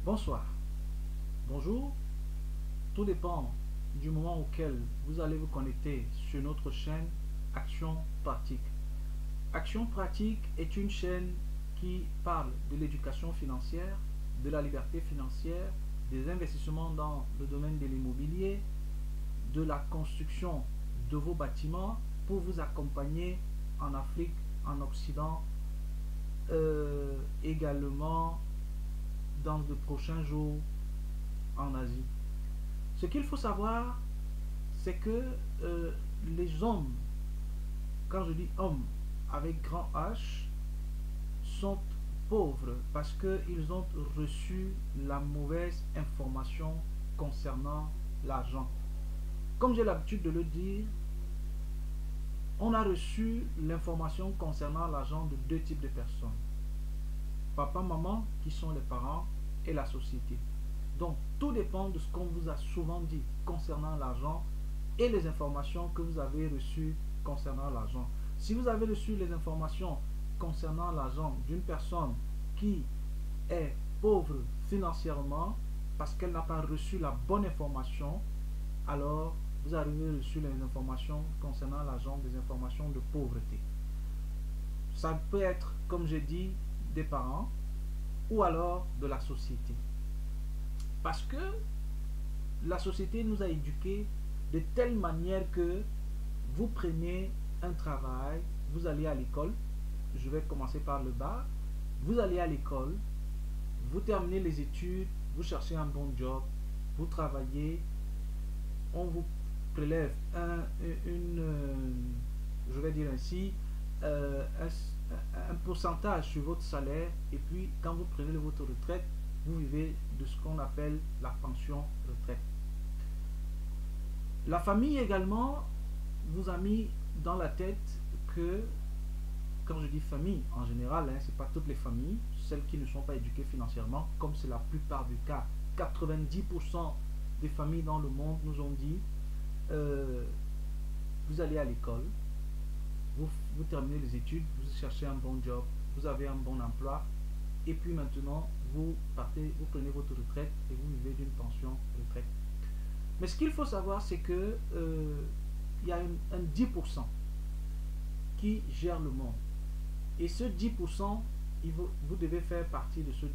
Bonsoir, bonjour, tout dépend du moment auquel vous allez vous connecter sur notre chaîne Action Pratique. Action Pratique est une chaîne qui parle de l'éducation financière, de la liberté financière, des investissements dans le domaine de l'immobilier, de la construction de vos bâtiments pour vous accompagner en Afrique, en Occident, également dans de prochains jours en Asie. Ce qu'il faut savoir, c'est que les hommes, quand je dis hommes avec grand H, sont pauvres parce qu'ils ont reçu la mauvaise information concernant l'argent. Comme j'ai l'habitude de le dire, on a reçu l'information concernant l'argent de deux types de personnes. Papa, maman, qui sont les parents, et la société. Donc, tout dépend de ce qu'on vous a souvent dit concernant l'argent et les informations que vous avez reçues concernant l'argent. Si vous avez reçu les informations concernant l'argent d'une personne qui est pauvre financièrement parce qu'elle n'a pas reçu la bonne information, alors vous avez reçu les informations concernant l'argent, des informations de pauvreté. Ça peut être, comme j'ai dit, des parents ou alors de la société. Parce que la société nous a éduqués de telle manière que vous prenez un travail, vous allez à l'école, je vais commencer par le bas, vous allez à l'école, vous terminez les études, vous cherchez un bon job, vous travaillez, on vous prélève je vais dire ainsi, un pourcentage sur votre salaire, et puis quand vous prenez votre retraite, vous vivez de ce qu'on appelle la pension retraite. La famille également vous a mis dans la tête que, quand je dis famille en général, c'est pas toutes les familles, celles qui ne sont pas éduquées financièrement, comme c'est la plupart du cas, 90% des familles dans le monde nous ont dit vous allez à l'école, vous terminez les études, vous cherchez un bon job, vous avez un bon emploi, et puis maintenant vous partez, vous prenez votre retraite et vous vivez d'une pension retraite. Mais ce qu'il faut savoir, c'est que il y a un 10% qui gère le monde. Et ce 10%, vous devez faire partie de ce 10%.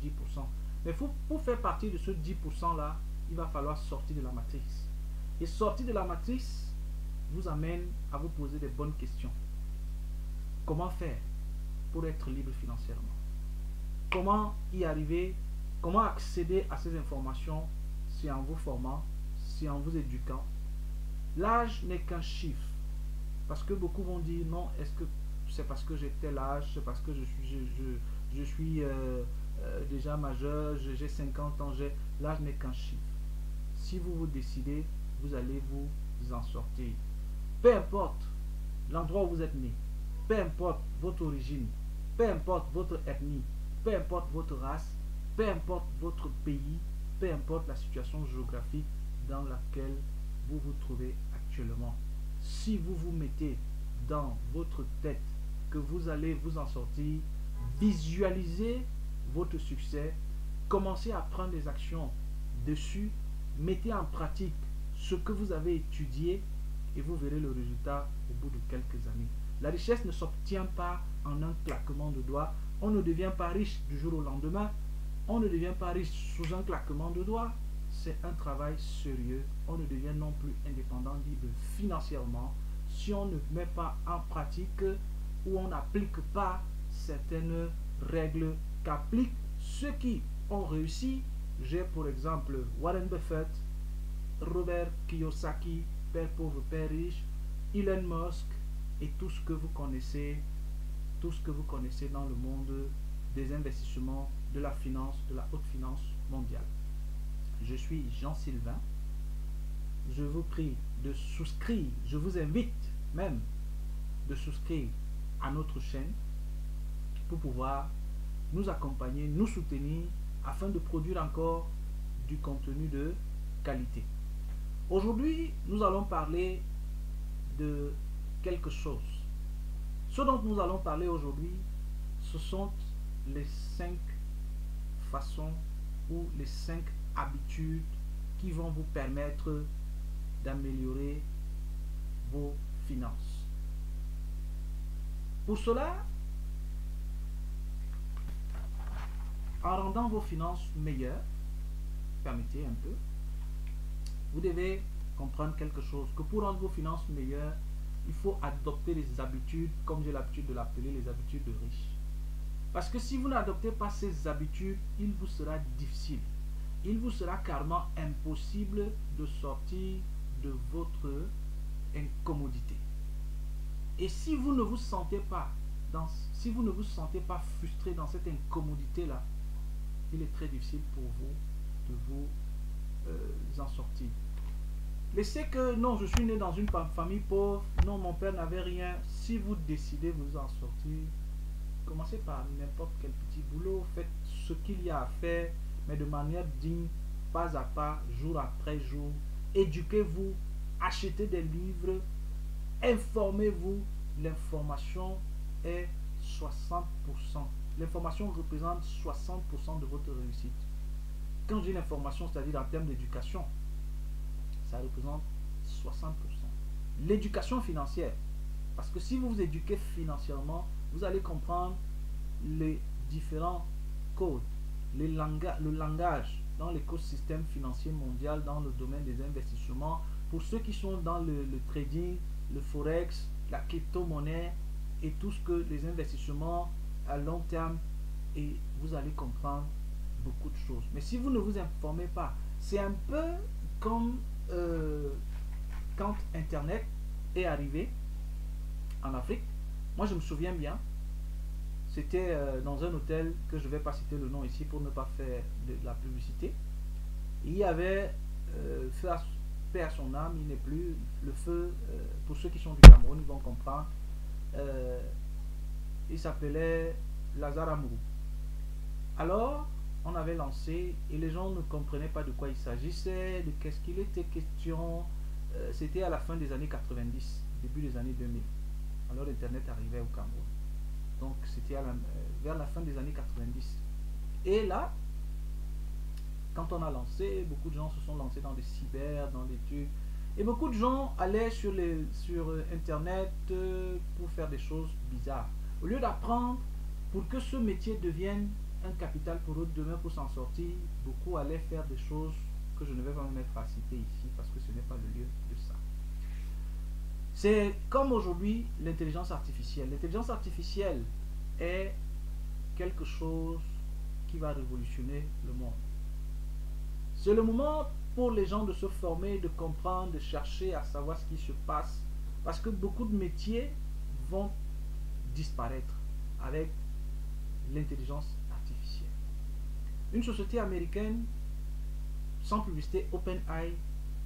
Mais pour faire partie de ce 10% là, il va falloir sortir de la matrice. Et sortir de la matrice vous amène à vous poser des bonnes questions. Comment faire pour être libre financièrement? Comment y arriver? Comment accéder à ces informations? C'est en vous formant, c'est en vous éduquant. L'âge n'est qu'un chiffre. Parce que beaucoup vont dire non, est-ce que c'est parce que j'ai tel âge, c'est parce que je suis déjà majeur, j'ai 50 ans, l'âge n'est qu'un chiffre. Si vous vous décidez, vous allez vous en sortir. Peu importe l'endroit où vous êtes né, peu importe votre origine, peu importe votre ethnie, peu importe votre race, peu importe votre pays, peu importe la situation géographique dans laquelle vous vous trouvez actuellement. Si vous vous mettez dans votre tête que vous allez vous en sortir, visualisez votre succès, commencez à prendre des actions dessus, mettez en pratique ce que vous avez étudié et vous verrez le résultat au bout de quelques années. La richesse ne s'obtient pas en un claquement de doigts. On ne devient pas riche du jour au lendemain. On ne devient pas riche sous un claquement de doigts. C'est un travail sérieux. On ne devient non plus indépendant, libre financièrement si on ne met pas en pratique ou on n'applique pas certaines règles qu'appliquent ceux qui ont réussi. J'ai pour exemple Warren Buffett, Robert Kiyosaki, père pauvre, père riche, Elon Musk et tout ce que vous connaissez dans le monde des investissements, de la finance, de la haute finance mondiale. Je suis Jean-Sylvain. Je vous prie de souscrire, je vous invite même de souscrire à notre chaîne pour pouvoir nous accompagner, nous soutenir afin de produire encore du contenu de qualité. Aujourd'hui, nous allons parler de quelque chose. Ce dont nous allons parler aujourd'hui, ce sont les 5 façons ou les 5 habitudes qui vont vous permettre d'améliorer vos finances. Pour cela, en rendant vos finances meilleures, permettez un peu, vous devez comprendre quelque chose, que pour rendre vos finances meilleures, il faut adopter les habitudes, comme j'ai l'habitude de l'appeler, les habitudes de riches. Parce que si vous n'adoptez pas ces habitudes, il vous sera difficile, il vous sera carrément impossible de sortir de votre incommodité. Et si vous ne vous sentez pas frustré dans cette incommodité là, il est très difficile pour vous de vous en sortir. Laissez que non, je suis né dans une famille pauvre, non, mon père n'avait rien. Si vous décidez de vous en sortir, commencez par n'importe quel petit boulot, faites ce qu'il y a à faire, mais de manière digne, pas à pas, jour après jour. Éduquez-vous, achetez des livres, informez-vous. L'information est 60%. L'information représente 60% de votre réussite. Quand je dis l'information, c'est-à-dire en termes d'éducation, ça représente 60%. L'éducation financière, parce que si vous vous éduquez financièrement, vous allez comprendre les différents codes, le langage dans l'écosystème financier mondial, dans le domaine des investissements. Pour ceux qui sont dans le trading, le forex, la crypto-monnaie et tout ce que les investissements à long terme, et vous allez comprendre beaucoup de choses. Mais si vous ne vous informez pas, c'est un peu comme quand Internet est arrivé en Afrique. Moi, je me souviens bien, c'était dans un hôtel que je ne vais pas citer le nom ici pour ne pas faire de la publicité. Il y avait paix à son âme, il n'est plus, le feu, pour ceux qui sont du Cameroun, ils vont comprendre. Il s'appelait Lazare Amourou. Alors, on avait lancé et les gens ne comprenaient pas de quoi il s'agissait, de qu'est-ce qu'il était question. C'était à la fin des années 90, début des années 2000. Alors Internet arrivait au Cameroun. Donc c'était vers la fin des années 90. Et là, quand on a lancé, beaucoup de gens se sont lancés dans des cyber, dans des trucs. Et beaucoup de gens allaient sur Internet pour faire des choses bizarres. Au lieu d'apprendre pour que ce métier devienne un capital pour eux demain pour s'en sortir, beaucoup allaient faire des choses que je ne vais pas me mettre à citer ici parce que ce n'est pas le lieu de ça. C'est comme aujourd'hui l'intelligence artificielle. L'intelligence artificielle est quelque chose qui va révolutionner le monde. C'est le moment pour les gens de se former, de comprendre, de chercher à savoir ce qui se passe parce que beaucoup de métiers vont disparaître avec l'intelligence artificielle. Une société américaine, sans publicité, OpenAI,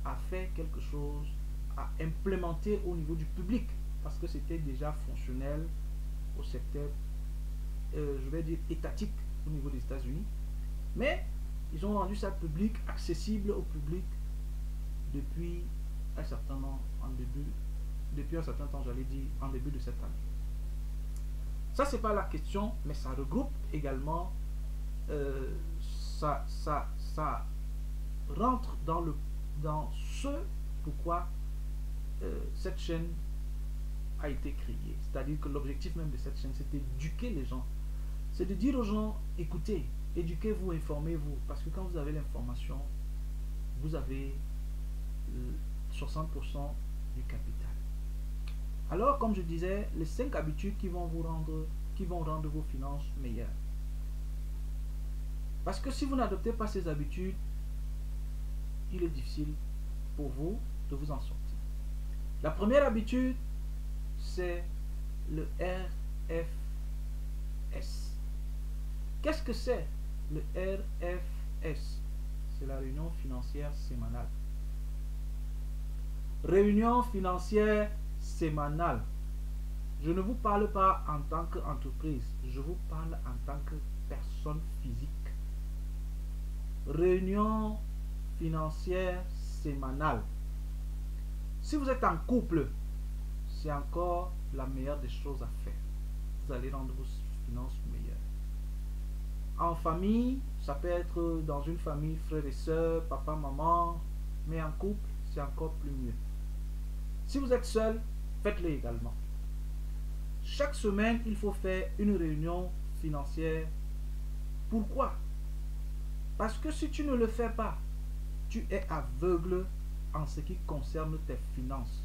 a fait quelque chose, a implémenté au niveau du public, parce que c'était déjà fonctionnel au secteur, je vais dire, étatique au niveau des États-Unis. Mais ils ont rendu ça public, accessible au public depuis un certain temps, depuis un certain temps, j'allais dire, en début de cette année. Ça, c'est pas la question, mais ça regroupe également, ça rentre dans ce pourquoi cette chaîne a été créée. C'est-à-dire que l'objectif même de cette chaîne, c'est d'éduquer les gens. C'est de dire aux gens, écoutez, éduquez-vous, informez-vous, parce que quand vous avez l'information, vous avez 60% du capital. Alors, comme je disais, les 5 habitudes qui vont rendre vos finances meilleures. Parce que si vous n'adoptez pas ces habitudes, il est difficile pour vous de vous en sortir. La première habitude, c'est le RFS. Qu'est-ce que c'est le RFS? C'est la réunion financière sémanale. Réunion financière sémanale. Je ne vous parle pas en tant qu'entreprise, je vous parle en tant que personne physique. Réunion financière sémanale. Si vous êtes en couple, c'est encore la meilleure des choses à faire. Vous allez rendre vos finances meilleures. En famille, Ça peut être dans une famille, frères et sœurs, papa, maman, mais en couple, c'est encore plus mieux. Si vous êtes seul, faites-le également. Chaque semaine, il faut faire une réunion financière. Pourquoi? Parce que si tu ne le fais pas, tu es aveugle en ce qui concerne tes finances.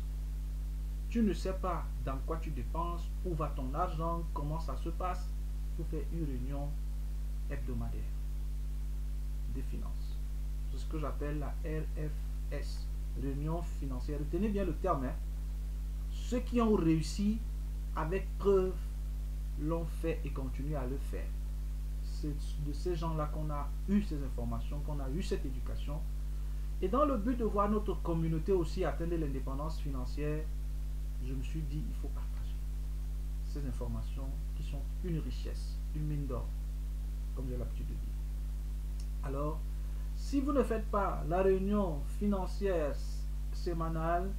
Tu ne sais pas dans quoi tu dépenses, où va ton argent, comment ça se passe. Il faut faire une réunion hebdomadaire des finances. C'est ce que j'appelle la RFS, réunion financière. Retenez bien le terme. Ceux qui ont réussi avec preuve l'ont fait et continuent à le faire. C'est de ces gens-là qu'on a eu ces informations, qu'on a eu cette éducation. Et dans le but de voir notre communauté aussi atteindre l'indépendance financière, je me suis dit, il faut partager ces informations qui sont une richesse, une mine d'or, comme j'ai l'habitude de dire. Alors, si vous ne faites pas la réunion financière sémanale,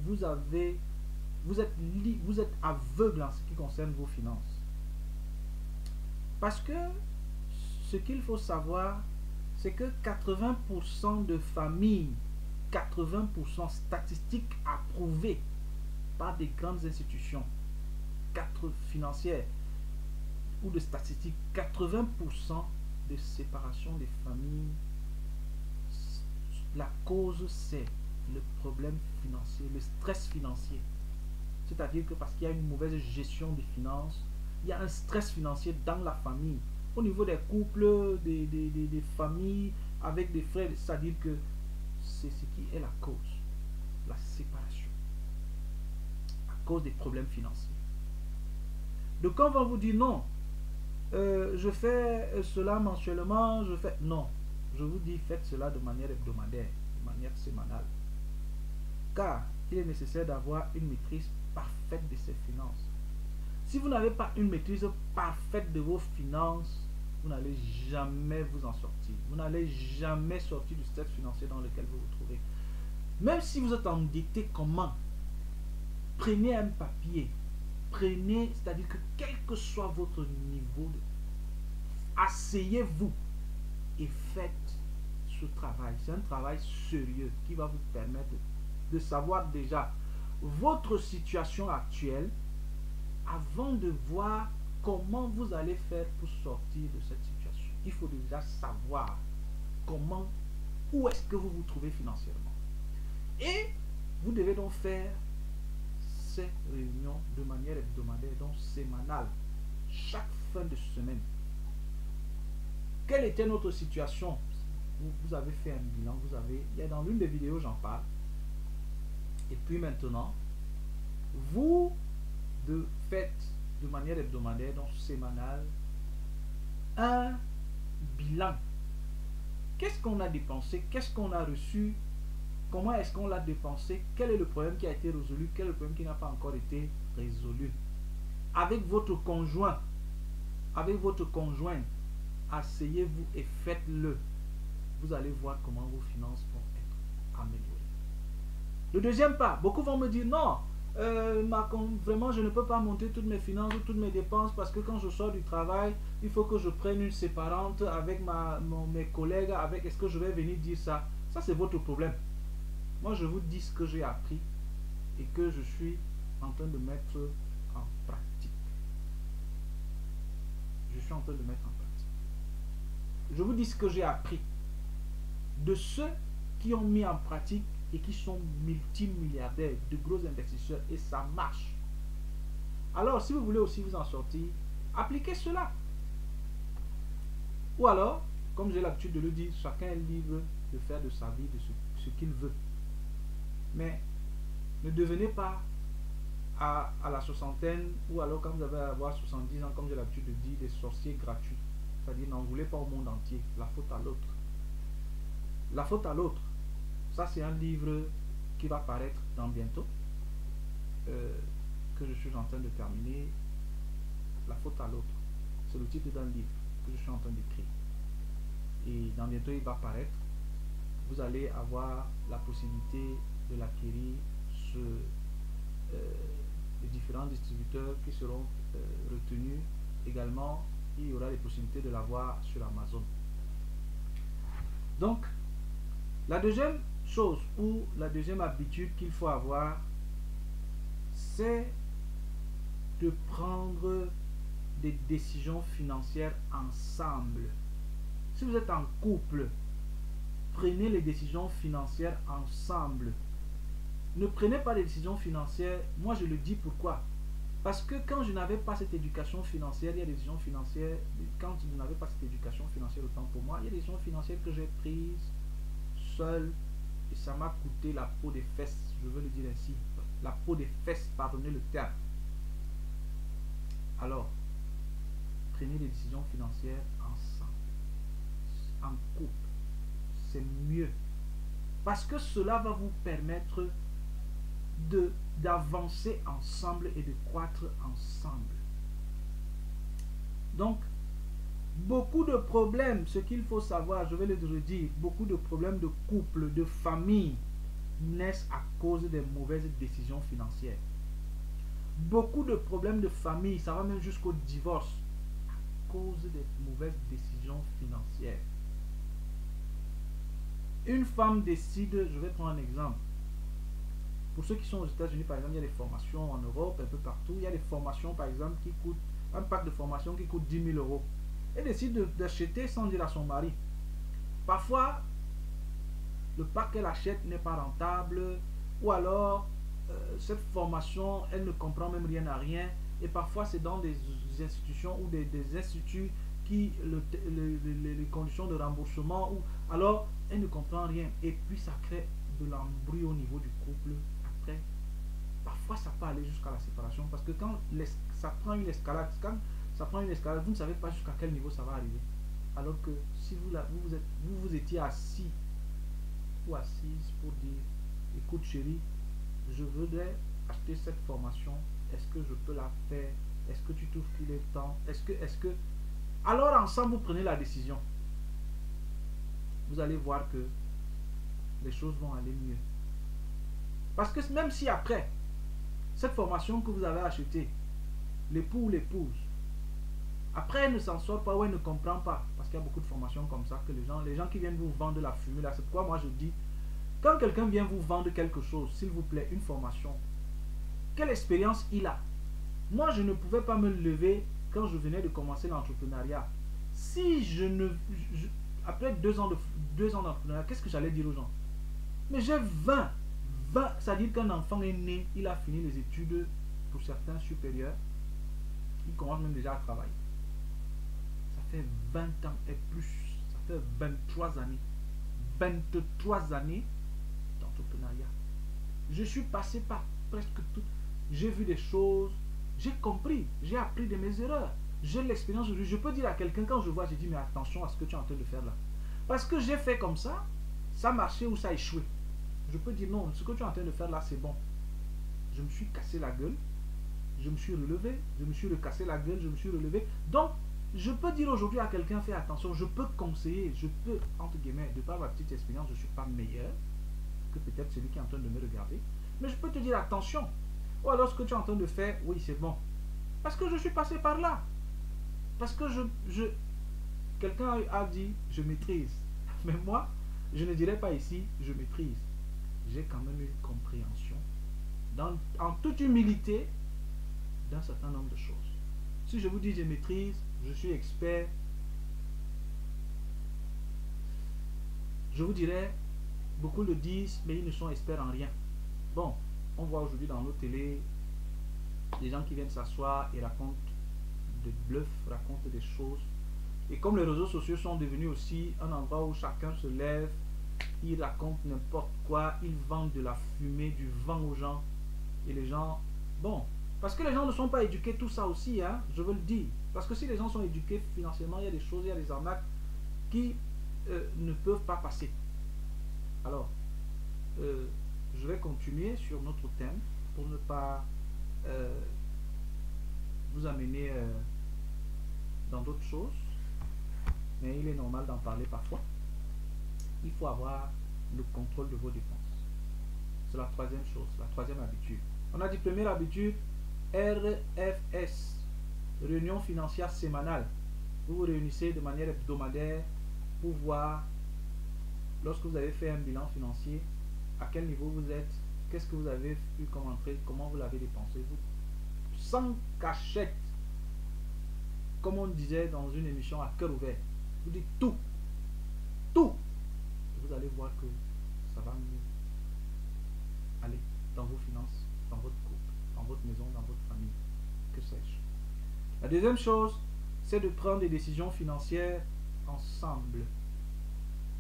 vous êtes aveugle en ce qui concerne vos finances. Parce que ce qu'il faut savoir, c'est que 80% de familles, 80% statistiques approuvées par des grandes institutions financières ou de statistiques, 80% de séparation des familles, la cause c'est le problème financier, le stress financier. C'est-à-dire que parce qu'il y a une mauvaise gestion des finances, il y a un stress financier dans la famille. Au niveau des couples, des familles, avec des frères, c'est-à-dire que c'est ce qui est la cause, la séparation, à cause des problèmes financiers. Donc quand on va vous dire non, je fais cela mensuellement, non, je vous dis faites cela de manière hebdomadaire, de manière sémanale. Car il est nécessaire d'avoir une maîtrise parfaite de ses finances. Si vous n'avez pas une maîtrise parfaite de vos finances, vous n'allez jamais vous en sortir. Vous n'allez jamais sortir du stress financier dans lequel vous vous trouvez. Même si vous êtes endetté, comment? Prenez un papier. Prenez, c'est-à-dire que quel que soit votre niveau, asseyez-vous et faites ce travail. C'est un travail sérieux qui va vous permettre de savoir déjà votre situation actuelle avant de voir comment vous allez faire pour sortir de cette situation. Il faut déjà savoir comment, où est-ce que vous vous trouvez financièrement. Et vous devez donc faire ces réunions de manière hebdomadaire, donc sémanale, chaque fin de semaine. Quelle était notre situation? Vous avez fait un bilan, il y a dans l'une des vidéos, j'en parle. Et puis maintenant, vous faites de manière hebdomadaire, donc sémanale, un bilan. Qu'est-ce qu'on a dépensé? Qu'est-ce qu'on a reçu? Comment est-ce qu'on l'a dépensé? Quel est le problème qui a été résolu? Quel est le problème qui n'a pas encore été résolu? Avec votre conjoint, avec votre conjointe, asseyez-vous et faites-le. Vous allez voir comment vos finances vont être améliorées. Le deuxième pas, beaucoup vont me dire non, vraiment je ne peux pas monter toutes mes finances ou toutes mes dépenses parce que quand je sors du travail, il faut que je prenne une séparante avec mes collègues. Est-ce que je vais venir dire ça? Ça c'est votre problème. Moi je vous dis ce que j'ai appris et que je suis en train de mettre en pratique. Je suis en train de mettre en pratique. Je vous dis ce que j'ai appris de ceux qui ont mis en pratique et qui sont multimilliardaires, de gros investisseurs, et ça marche. Alors, si vous voulez aussi vous en sortir, appliquez cela. Ou alors, comme j'ai l'habitude de le dire, chacun est libre de faire de sa vie de ce qu'il veut. Mais ne devenez pas à la soixantaine, ou alors quand vous allez avoir 70 ans, comme j'ai l'habitude de dire, des sorciers gratuits. C'est-à-dire, n'en voulez pas au monde entier. La faute à l'autre. La faute à l'autre. Ça, c'est un livre qui va paraître dans bientôt, que je suis en train de terminer. La faute à l'autre. C'est le titre d'un livre que je suis en train d'écrire. Et dans bientôt, il va paraître. Vous allez avoir la possibilité de l'acquérir sur les différents distributeurs qui seront retenus. Également, il y aura les possibilités de l'avoir sur Amazon. Donc, la deuxième chose ou la deuxième habitude qu'il faut avoir, c'est de prendre des décisions financières ensemble. Si vous êtes en couple, prenez les décisions financières ensemble. Ne prenez pas les décisions financières. Moi, je le dis pourquoi. Parce que quand je n'avais pas cette éducation financière, il y a des décisions financières. Quand je n'avais pas cette éducation financière autant pour moi, il y a des décisions financières que j'ai prises seul et ça m'a coûté la peau des fesses. Je veux le dire ainsi. La peau des fesses, pardonnez le terme. Alors, prenez des décisions financières ensemble. En couple. C'est mieux. Parce que cela va vous permettre d'avancer ensemble et de croître ensemble. Donc, beaucoup de problèmes, ce qu'il faut savoir, je vais le redire, beaucoup de problèmes de couple, de famille, naissent à cause des mauvaises décisions financières. Beaucoup de problèmes de famille, ça va même jusqu'au divorce, à cause des mauvaises décisions financières. Une femme décide, je vais prendre un exemple. Pour ceux qui sont aux États-Unis, par exemple, il y a des formations en Europe, un peu partout. Il y a des formations, par exemple, qui coûtent, un pack de formation qui coûte 10 000 euros. Elle décide d'acheter sans dire à son mari. Parfois, le pack qu'elle achète n'est pas rentable, ou alors, cette formation, elle ne comprend même rien à rien. Et parfois, c'est dans des institutions ou des instituts qui, les conditions de remboursement, ou alors, elle ne comprend rien. Et puis, ça crée de l'embrouille au niveau du couple. Après, parfois ça peut aller jusqu'à la séparation parce que quand ça prend une escalade, vous ne savez pas jusqu'à quel niveau ça va arriver. Alors que si vous étiez assis ou assise pour dire écoute chérie, je voudrais acheter cette formation, est-ce que je peux la faire, est-ce que tu trouves qu'il est temps, est-ce que alors ensemble vous prenez la décision, vous allez voir que les choses vont aller mieux. Parce que même si après cette formation que vous avez achetée, l'époux ou l'épouse, après elle ne s'en sort pas ou elle ne comprend pas, parce qu'il y a beaucoup de formations comme ça que les gens qui viennent vous vendre la fumée là, c'est pourquoi moi je dis, quand quelqu'un vient vous vendre quelque chose, s'il vous plaît, une formation, quelle expérience il a? Moi je ne pouvais pas me lever quand je venais de commencer l'entrepreneuriat. Si après 2 ans d'entrepreneuriat, qu'est-ce que j'allais dire aux gens? Mais j'ai 20, c'est-à-dire qu'un enfant est né, il a fini les études, pour certains supérieurs, il commence même déjà à travailler. Ça fait 20 ans et plus, ça fait 23 années d'entrepreneuriat. Je suis passé par presque tout, j'ai vu des choses, j'ai compris, j'ai appris de mes erreurs, j'ai l'expérience. Je peux dire à quelqu'un, quand je vois, je dis mais attention à ce que tu es en train de faire là. Parce que j'ai fait comme ça marchait ou ça a échoué. Je peux dire non, ce que tu es en train de faire là, c'est bon. Je me suis cassé la gueule, je me suis relevé, je me suis recassé la gueule, je me suis relevé. Donc, je peux dire aujourd'hui à quelqu'un, fais attention, je peux conseiller, je peux, entre guillemets, de par ma petite expérience, je ne suis pas meilleur que peut-être celui qui est en train de me regarder. Mais je peux te dire attention. Ou alors ce que tu es en train de faire, oui, c'est bon. Parce que je suis passé par là. Parce que quelqu'un a dit, je maîtrise. Mais moi, je ne dirais pas ici, je maîtrise. J'ai quand même une compréhension, en toute humilité, d'un certain nombre de choses. Si je vous dis je maîtrise, je suis expert, je vous dirais, beaucoup le disent, mais ils ne sont experts en rien. Bon, on voit aujourd'hui dans nos télés, des gens qui viennent s'asseoir et racontent des bluffs, racontent des choses. Et comme les réseaux sociaux sont devenus aussi un endroit où chacun se lève, il raconte n'importe quoi, il vend de la fumée, du vent aux gens. Et les gens, bon, parce que les gens ne sont pas éduqués, tout ça aussi, hein, je veux le dire. Parce que si les gens sont éduqués financièrement, il y a des choses, il y a des arnaques qui ne peuvent pas passer. Alors, je vais continuer sur notre thème pour ne pas vous amener dans d'autres choses. Mais il est normal d'en parler parfois. Il faut avoir le contrôle de vos dépenses. C'est la troisième chose, la troisième habitude. On a dit première habitude, RFS, réunion financière sémanale. Vous vous réunissez de manière hebdomadaire pour voir lorsque vous avez fait un bilan financier, à quel niveau vous êtes, qu'est-ce que vous avez eu comme entrée, comment vous l'avez dépensé, vous, sans cachette, comme on disait dans une émission à cœur ouvert. Vous dites tout, tout. Et vous allez voir que ça va mieux aller dans vos finances, dans votre couple, dans votre maison, dans votre famille, que sais-je. La deuxième chose, c'est de prendre des décisions financières ensemble.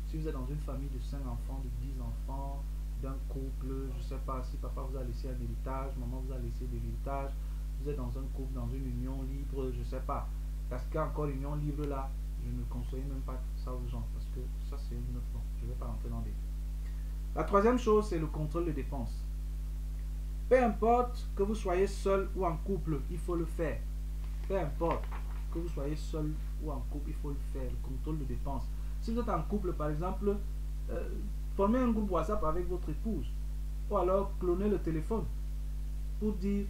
Si vous êtes dans une famille de 5 enfants, de 10 enfants, d'un couple, je ne sais pas si papa vous a laissé un héritage, maman vous a laissé de l'héritage, vous êtes dans un couple, dans une union libre, je ne sais pas. Parce qu'il y a encore une union libre là, je ne conseille même pas ça aux gens, parce que ça c'est une autre chose. Je ne vais pas rentrer dans des... La troisième chose, c'est le contrôle des dépenses. Peu importe que vous soyez seul ou en couple, il faut le faire. Peu importe que vous soyez seul ou en couple, il faut le faire, le contrôle de dépenses. Si vous êtes en couple, par exemple, formez un groupe WhatsApp avec votre épouse, ou alors clonez le téléphone pour dire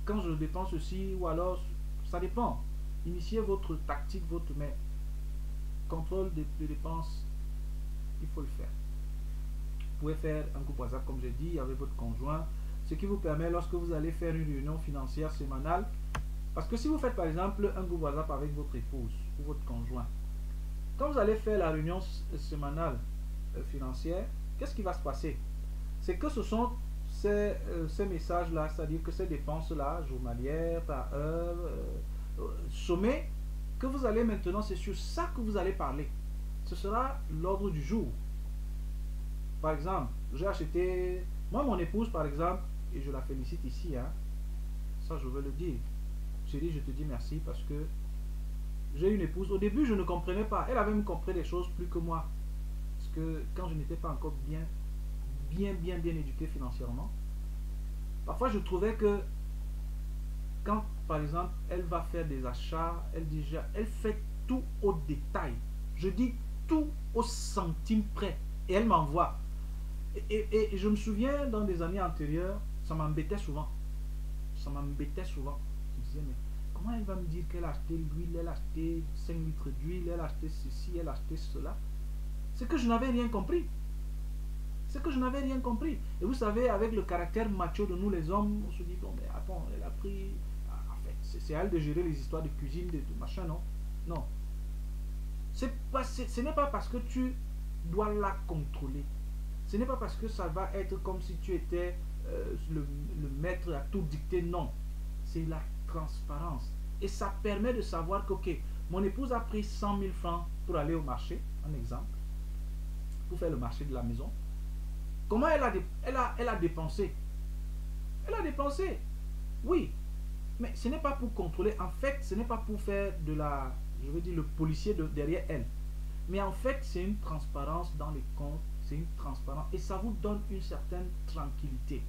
quand je dépense ceci, ou alors ça dépend. Initiez votre tactique, votre contrôle de dépenses, il faut le faire. Vous pouvez faire un groupe WhatsApp, comme j'ai dit, avec votre conjoint, ce qui vous permet, lorsque vous allez faire une réunion financière sémanale, parce que si vous faites par exemple un groupe WhatsApp avec votre épouse ou votre conjoint, quand vous allez faire la réunion sémanale financière, qu'est-ce qui va se passer? C'est que ce sont ces messages-là, c'est-à-dire que ces dépenses-là, journalières, par heure, sommées, que vous allez maintenant, c'est sur ça que vous allez parler. Ce sera l'ordre du jour. Par exemple, j'ai acheté, moi mon épouse par exemple, et je la félicite ici, hein, ça je veux le dire. Chérie, je te dis merci parce que j'ai une épouse. Au début, je ne comprenais pas. Elle avait même compris les choses plus que moi. Parce que quand je n'étais pas encore bien éduqué financièrement, parfois je trouvais que quand, par exemple, elle va faire des achats, elle fait tout au détail. Je dis tout au centime près. Et elle m'envoie. Et je me souviens, dans des années antérieures, ça m'embêtait souvent. Ça m'embêtait souvent. Je disais, mais comment elle va me dire qu'elle a acheté l'huile, elle a acheté 5 litres d'huile, elle a acheté ceci, elle a acheté cela? C'est que je n'avais rien compris. C'est que je n'avais rien compris. Et vous savez, avec le caractère macho de nous les hommes, on se dit, bon, mais attends, elle a pris... En fait, c'est à elle de gérer les histoires de cuisine, de machin, non? Non. Ce n'est pas parce que tu dois la contrôler. Ce n'est pas parce que ça va être comme si tu étais le maître à tout dicter, non. C'est la transparence. Et ça permet de savoir que, ok, mon épouse a pris 100 000 francs pour aller au marché, un exemple, pour faire le marché de la maison. Comment elle a dépensé? Elle a dépensé, oui. Mais ce n'est pas pour contrôler. En fait, ce n'est pas pour faire de la, je veux dire, le policier derrière elle. Mais en fait, c'est une transparence dans les comptes. C'est une transparence. Et ça vous donne une certaine tranquillité.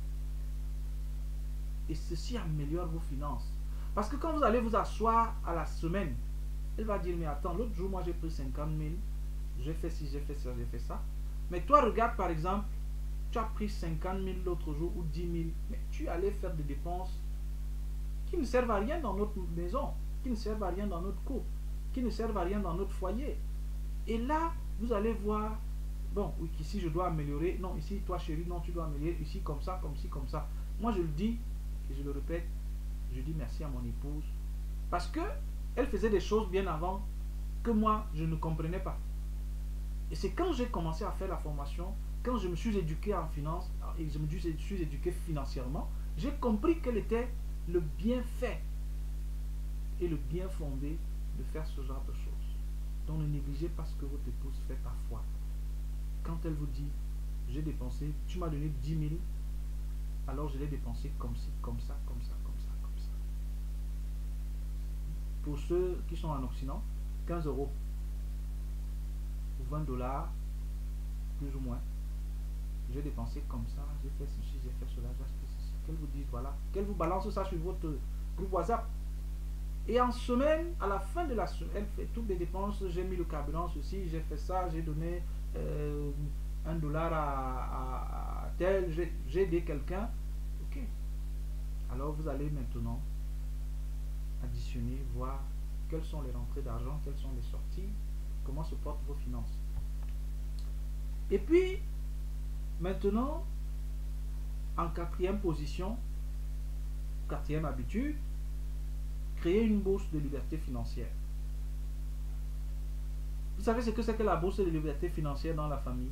Et ceci améliore vos finances. Parce que quand vous allez vous asseoir à la semaine, elle va dire, mais attends, l'autre jour, moi j'ai pris 50 000. J'ai fait ci, j'ai fait ça, j'ai fait ça. Mais toi, regarde par exemple, tu as pris 50 000 l'autre jour ou 10 000. Mais tu allais faire des dépenses qui ne servent à rien dans notre maison, qui ne servent à rien dans notre couple, qui ne servent à rien dans notre foyer. Et là, vous allez voir, bon, oui, ici je dois améliorer. Non, ici, toi chérie, non, tu dois améliorer. Ici, comme ça, comme ci, comme ça. Moi, je le dis, et je le répète, je dis merci à mon épouse. Parce que elle faisait des choses bien avant que moi, je ne comprenais pas. Et c'est quand j'ai commencé à faire la formation, quand je me suis éduqué en finance, et je me suis éduqué financièrement, j'ai compris quel était le bienfait et le bien fondé de faire ce genre de choses. Donc ne négligez pas ce que votre épouse fait parfois. Quand elle vous dit, j'ai dépensé, tu m'as donné 10 000, alors je l'ai dépensé comme ci, comme ça, comme ça, comme ça, comme ça. Pour ceux qui sont en Occident, 15 euros ou 20 dollars, plus ou moins. J'ai dépensé comme ça, j'ai fait ceci, j'ai fait cela, j'ai acheté ceci. Qu'elle vous dise, voilà, qu'elle vous balance ça sur votre groupe WhatsApp. Et en semaine, à la fin de la semaine, elle fait toutes les dépenses. J'ai mis le carburant, ceci, j'ai fait ça, j'ai donné 1 dollar à tel, j'ai aidé quelqu'un. Ok. Alors vous allez maintenant additionner, voir quelles sont les rentrées d'argent, quelles sont les sorties, comment se portent vos finances. Et puis, maintenant, en quatrième position, quatrième habitude, créer une bourse de liberté financière. Vous savez ce que c'est que la bourse de liberté financière dans la famille?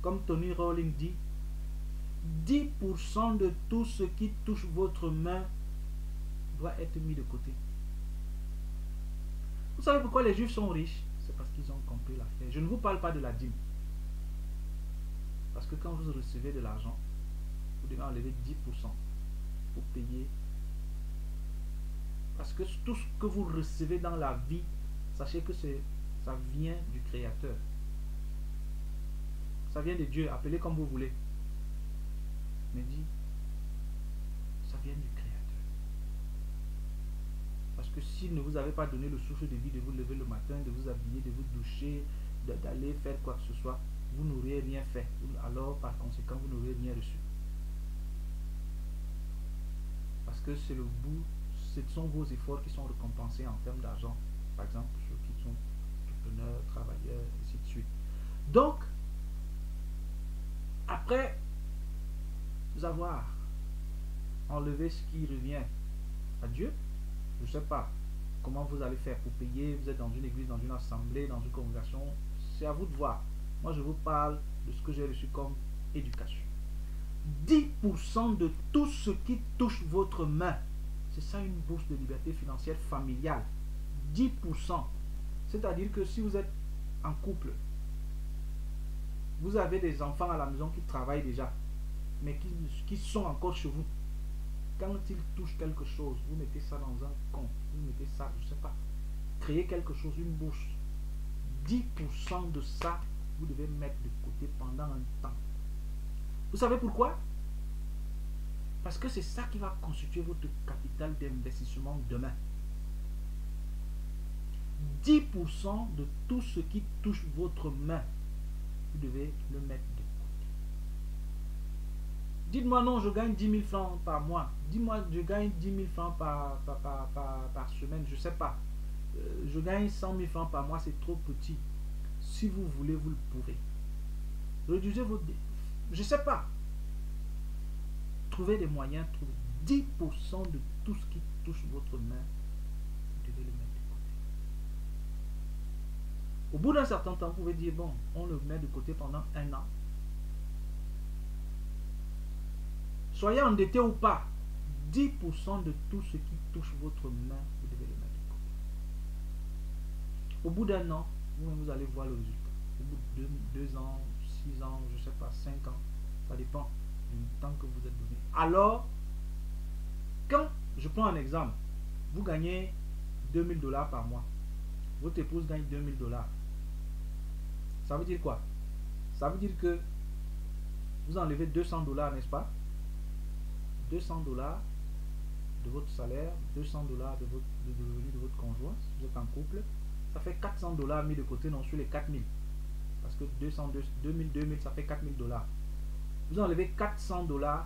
Comme Tony Rowling dit, 10% de tout ce qui touche votre main doit être mis de côté. Vous savez pourquoi les Juifs sont riches? C'est parce qu'ils ont compris l'affaire. Je ne vous parle pas de la dîme. Parce que quand vous recevez de l'argent, vous devez enlever 10% pour payer. Parce que tout ce que vous recevez dans la vie, sachez que ça vient du Créateur. Ça vient de Dieu, appelez comme vous voulez. Mais dit, ça vient du Créateur. Parce que s'il ne vous avait pas donné le souffle de vie de vous lever le matin, de vous habiller, de vous doucher, d'aller faire quoi que ce soit, vous n'auriez rien fait. Alors, par conséquent, vous n'auriez rien reçu. Parce que c'est le bout, ce sont vos efforts qui sont récompensés en termes d'argent. Par exemple, ceux qui sont entrepreneurs, travailleurs, ainsi de suite. Donc, après avoir enlevé ce qui revient à Dieu, je ne sais pas comment vous allez faire pour payer. Vous êtes dans une église, dans une assemblée, dans une congrégation, c'est à vous de voir. Moi, je vous parle de ce que j'ai reçu comme éducation. 10% de tout ce qui touche votre main, c'est ça une bourse de liberté financière familiale. 10%. C'est-à-dire que si vous êtes en couple, vous avez des enfants à la maison qui travaillent déjà, mais qui sont encore chez vous. Quand ils touchent quelque chose, vous mettez ça dans un compte, vous mettez ça, je ne sais pas, créez quelque chose, une bourse. 10% de ça, vous devez mettre de côté pendant un temps. Vous savez pourquoi? Parce que c'est ça qui va constituer votre capital d'investissement demain. 10% de tout ce qui touche votre main, vous devez le mettre de côté. Dites-moi non, je gagne 10 000 francs par mois. Dis-moi, je gagne 10 000 francs par semaine, je ne sais pas. Je gagne 100 000 francs par mois, c'est trop petit. Si vous voulez, vous le pouvez. Réduisez votre... Je ne sais pas. Trouvez des moyens, trouvez 10% de tout ce qui touche votre main, vous devez le mettre de côté. Au bout d'un certain temps, vous pouvez dire, bon, on le met de côté pendant un an. Soyez endetté ou pas, 10% de tout ce qui touche votre main, vous devez le mettre de côté. Au bout d'un an, vous allez voir le résultat. Au bout de 2 ans, 6 ans, je ne sais pas, 5 ans, ça dépend du temps que vous êtes donné. Alors, quand, je prends un exemple, vous gagnez 2 000 $ par mois, votre épouse gagne 2 000 $. Ça veut dire quoi? Ça veut dire que vous enlevez 200 $, n'est-ce pas? 200 $ de votre salaire, 200 $ de revenu de votre conjoint, si vous êtes en couple, ça fait 400 $ mis de côté, non, sur les 4 000. Parce que 200, 2000, 2000, ça fait 4 000 $. Vous enlevez 400 $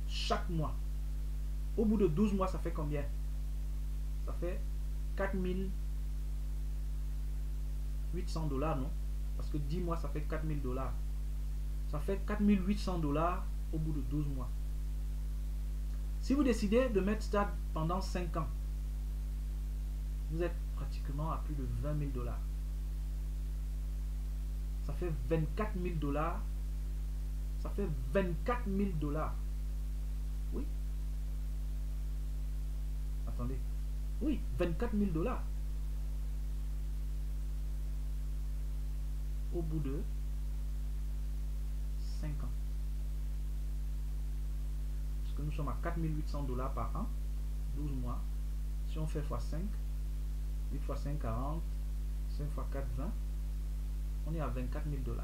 chaque mois. Au bout de 12 mois, ça fait combien? Ça fait 4 800 $, non? Parce que 10 mois, ça fait 4 000 $. Ça fait 4 800 $ au bout de 12 mois. Si vous décidez de mettre ça pendant 5 ans, vous êtes pratiquement à plus de 20 000 $. Ça fait 24 000 $. Ça fait 24 000 $. Oui. Attendez. Oui, 24 000 $. Au bout de 5 ans. Parce que nous sommes à 4 800 $ par an, 12 mois. Si on fait x5, 8 x 5, 40, 5 x 4, 20, on est à 24 000 $.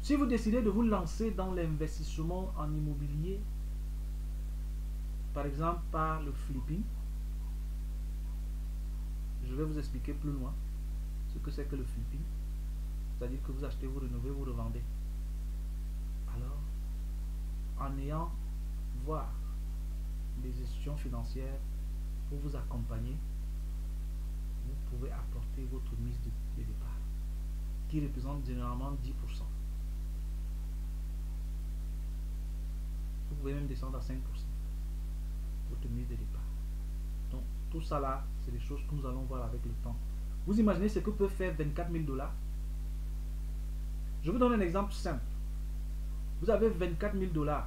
Si vous décidez de vous lancer dans l'investissement en immobilier, par exemple par le flipping, je vais vous expliquer plus loin ce que c'est que le flipping. C'est-à-dire que vous achetez, vous rénovez, vous revendez. Alors, en ayant voir des institutions financières pour vous accompagner, vous pouvez apporter votre mise de départ. qui représente généralement 10%. Vous pouvez même descendre à 5%. Votre mise de départ. Donc, tout ça là, c'est des choses que nous allons voir avec le temps. Vous imaginez ce que peut faire 24 000 $? Je vous donne un exemple simple. Vous avez 24 000 $.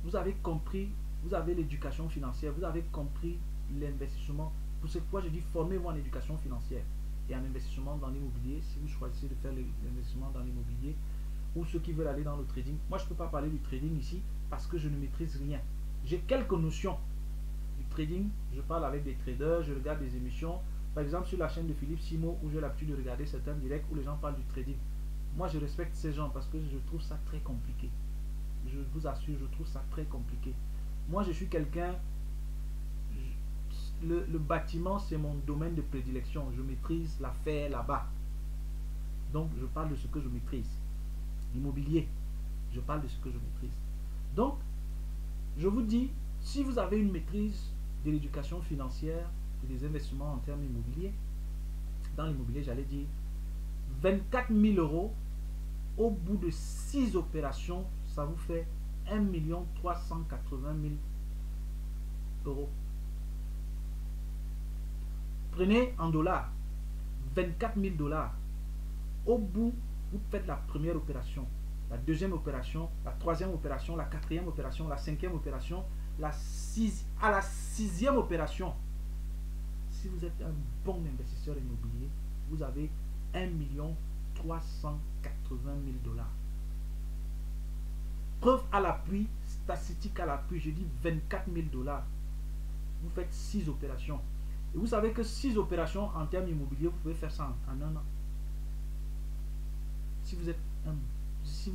Vous avez compris, vous avez l'éducation financière, vous avez compris l'investissement. Pour ce pourquoi je dis formez-vous en éducation financière et en investissement dans l'immobilier. Si vous choisissez de faire l'investissement dans l'immobilier ou ceux qui veulent aller dans le trading. Moi, je ne peux pas parler du trading ici parce que je ne maîtrise rien. J'ai quelques notions du trading. Je parle avec des traders, je regarde des émissions. Par exemple, sur la chaîne de Philippe Simo, où j'ai l'habitude de regarder certains directs où les gens parlent du trading. Moi, je respecte ces gens parce que je trouve ça très compliqué. Je vous assure, je trouve ça très compliqué. Moi, je suis quelqu'un... Le bâtiment, c'est mon domaine de prédilection. Je maîtrise l'affaire là-bas. Donc, je parle de ce que je maîtrise. L'immobilier, je parle de ce que je maîtrise. Donc, je vous dis, si vous avez une maîtrise de l'éducation financière et des investissements en termes immobiliers, dans l'immobilier, j'allais dire 24 000 € au bout de 6 opérations, ça vous fait 1 380 000 €. Prenez en dollars 24 000 $. Au bout, vous faites la première opération, la deuxième opération, la troisième opération, la quatrième opération, la cinquième opération, à la sixième opération. Si vous êtes un bon investisseur immobilier, vous avez 1 380 000 $. Preuve à l'appui, statistique à l'appui, je dis 24 000 $. Vous faites 6 opérations. Et vous savez que 6 opérations en termes immobiliers, vous pouvez faire ça en un an. Si vous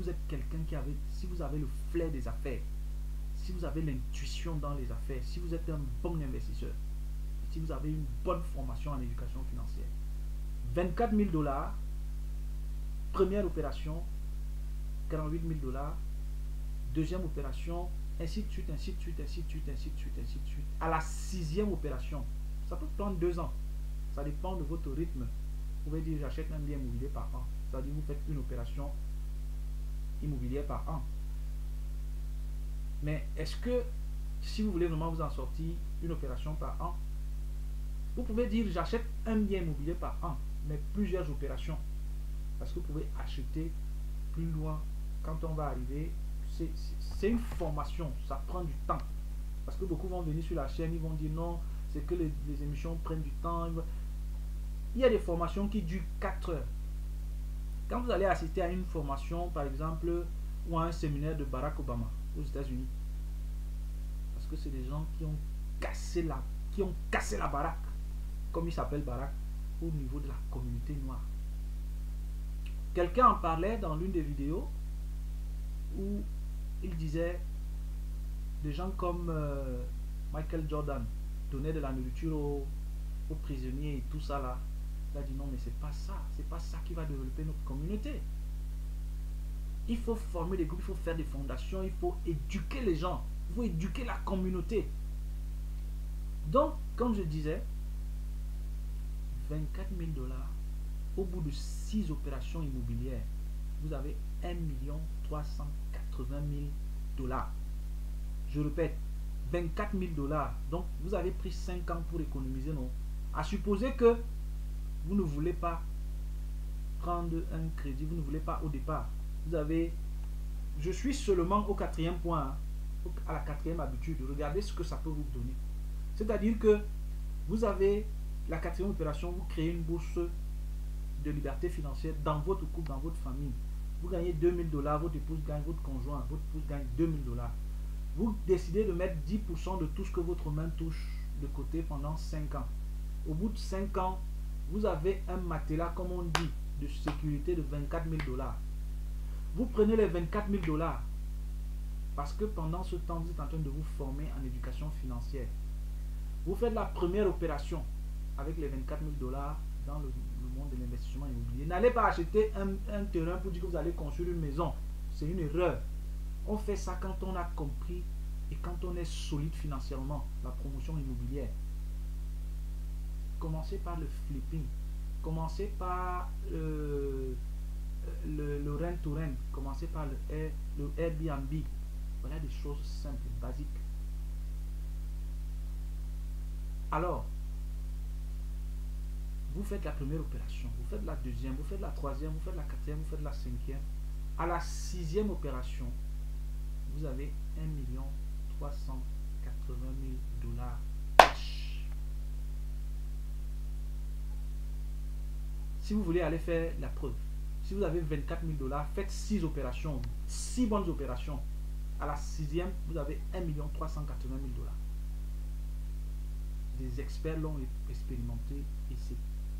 êtes quelqu'un si vous avez le flair des affaires, si vous avez l'intuition dans les affaires, si vous êtes un bon investisseur, si vous avez une bonne formation en éducation financière, 24 000 $, première opération, 48 000 $, deuxième opération, ainsi de suite, ainsi de suite, ainsi de suite, ainsi de suite, ainsi de suite. À la sixième opération, ça peut prendre 2 ans. Ça dépend de votre rythme. Vous pouvez dire j'achète un bien immobilier par an. Ça veut dire vous faites une opération immobilière par an. Mais est-ce que si vous voulez vraiment vous en sortir, une opération par an, vous pouvez dire j'achète un bien immobilier par an, mais plusieurs opérations. Parce que vous pouvez acheter plus loin. Quand on va arriver, c'est une formation, ça prend du temps. Parce que beaucoup vont venir sur la chaîne, ils vont dire non, c'est que les émissions prennent du temps. Il y a des formations qui durent 4 heures. Quand vous allez assister à une formation, par exemple, ou à un séminaire de Barack Obama aux États-Unis, parce que c'est des gens qui ont cassé la baraque, comme il s'appelle Barack, au niveau de la communauté noire. Quelqu'un en parlait dans l'une des vidéos où il disait des gens comme Michael Jordan donnaient de la nourriture aux prisonniers et tout ça là. Il a dit non, mais c'est pas ça qui va développer notre communauté. Il faut former des groupes, il faut faire des fondations, il faut éduquer les gens, il faut éduquer la communauté. Donc, comme je disais, 24 000 $, au bout de 6 opérations immobilières, vous avez 1 380 000 $. Je répète, 24 000 $. Donc, vous avez pris 5 ans pour économiser, non? À supposer que vous ne voulez pas prendre un crédit, vous ne voulez pas au départ. Vous avez, je suis seulement au 4e point, hein, à la 4e habitude. Regardez ce que ça peut vous donner. C'est-à-dire que vous avez la 4e opération, vous créez une bourse de liberté financière dans votre couple, dans votre famille. Vous gagnez 2 000 $, votre épouse gagne, votre conjoint, votre épouse gagne 2 000 $. Vous décidez de mettre 10% de tout ce que votre main touche de côté pendant 5 ans. Au bout de 5 ans, vous avez un matelas, comme on dit, de sécurité de 24 000 $. Vous prenez les 24 000 $, parce que pendant ce temps, vous êtes en train de vous former en éducation financière. Vous faites la première opération avec les 24 000 $ dans le monde de l'investissement immobilier. N'allez pas acheter un terrain pour dire que vous allez construire une maison. C'est une erreur. On fait ça quand on a compris et quand on est solide financièrement, la promotion immobilière. Commencez par le flipping. commencez par le rent to rent, commencez par le Airbnb. Voilà des choses simples, basiques. Alors, vous faites la première opération, vous faites la deuxième, vous faites la troisième, vous faites la quatrième, vous faites la cinquième. À la sixième opération, vous avez 1 380 000 $ cash. Si vous voulez aller faire la preuve, si vous avez 24 000 $, faites 6 opérations, 6 bonnes opérations. À la sixième, vous avez 1 380 000 $. Des experts l'ont expérimenté et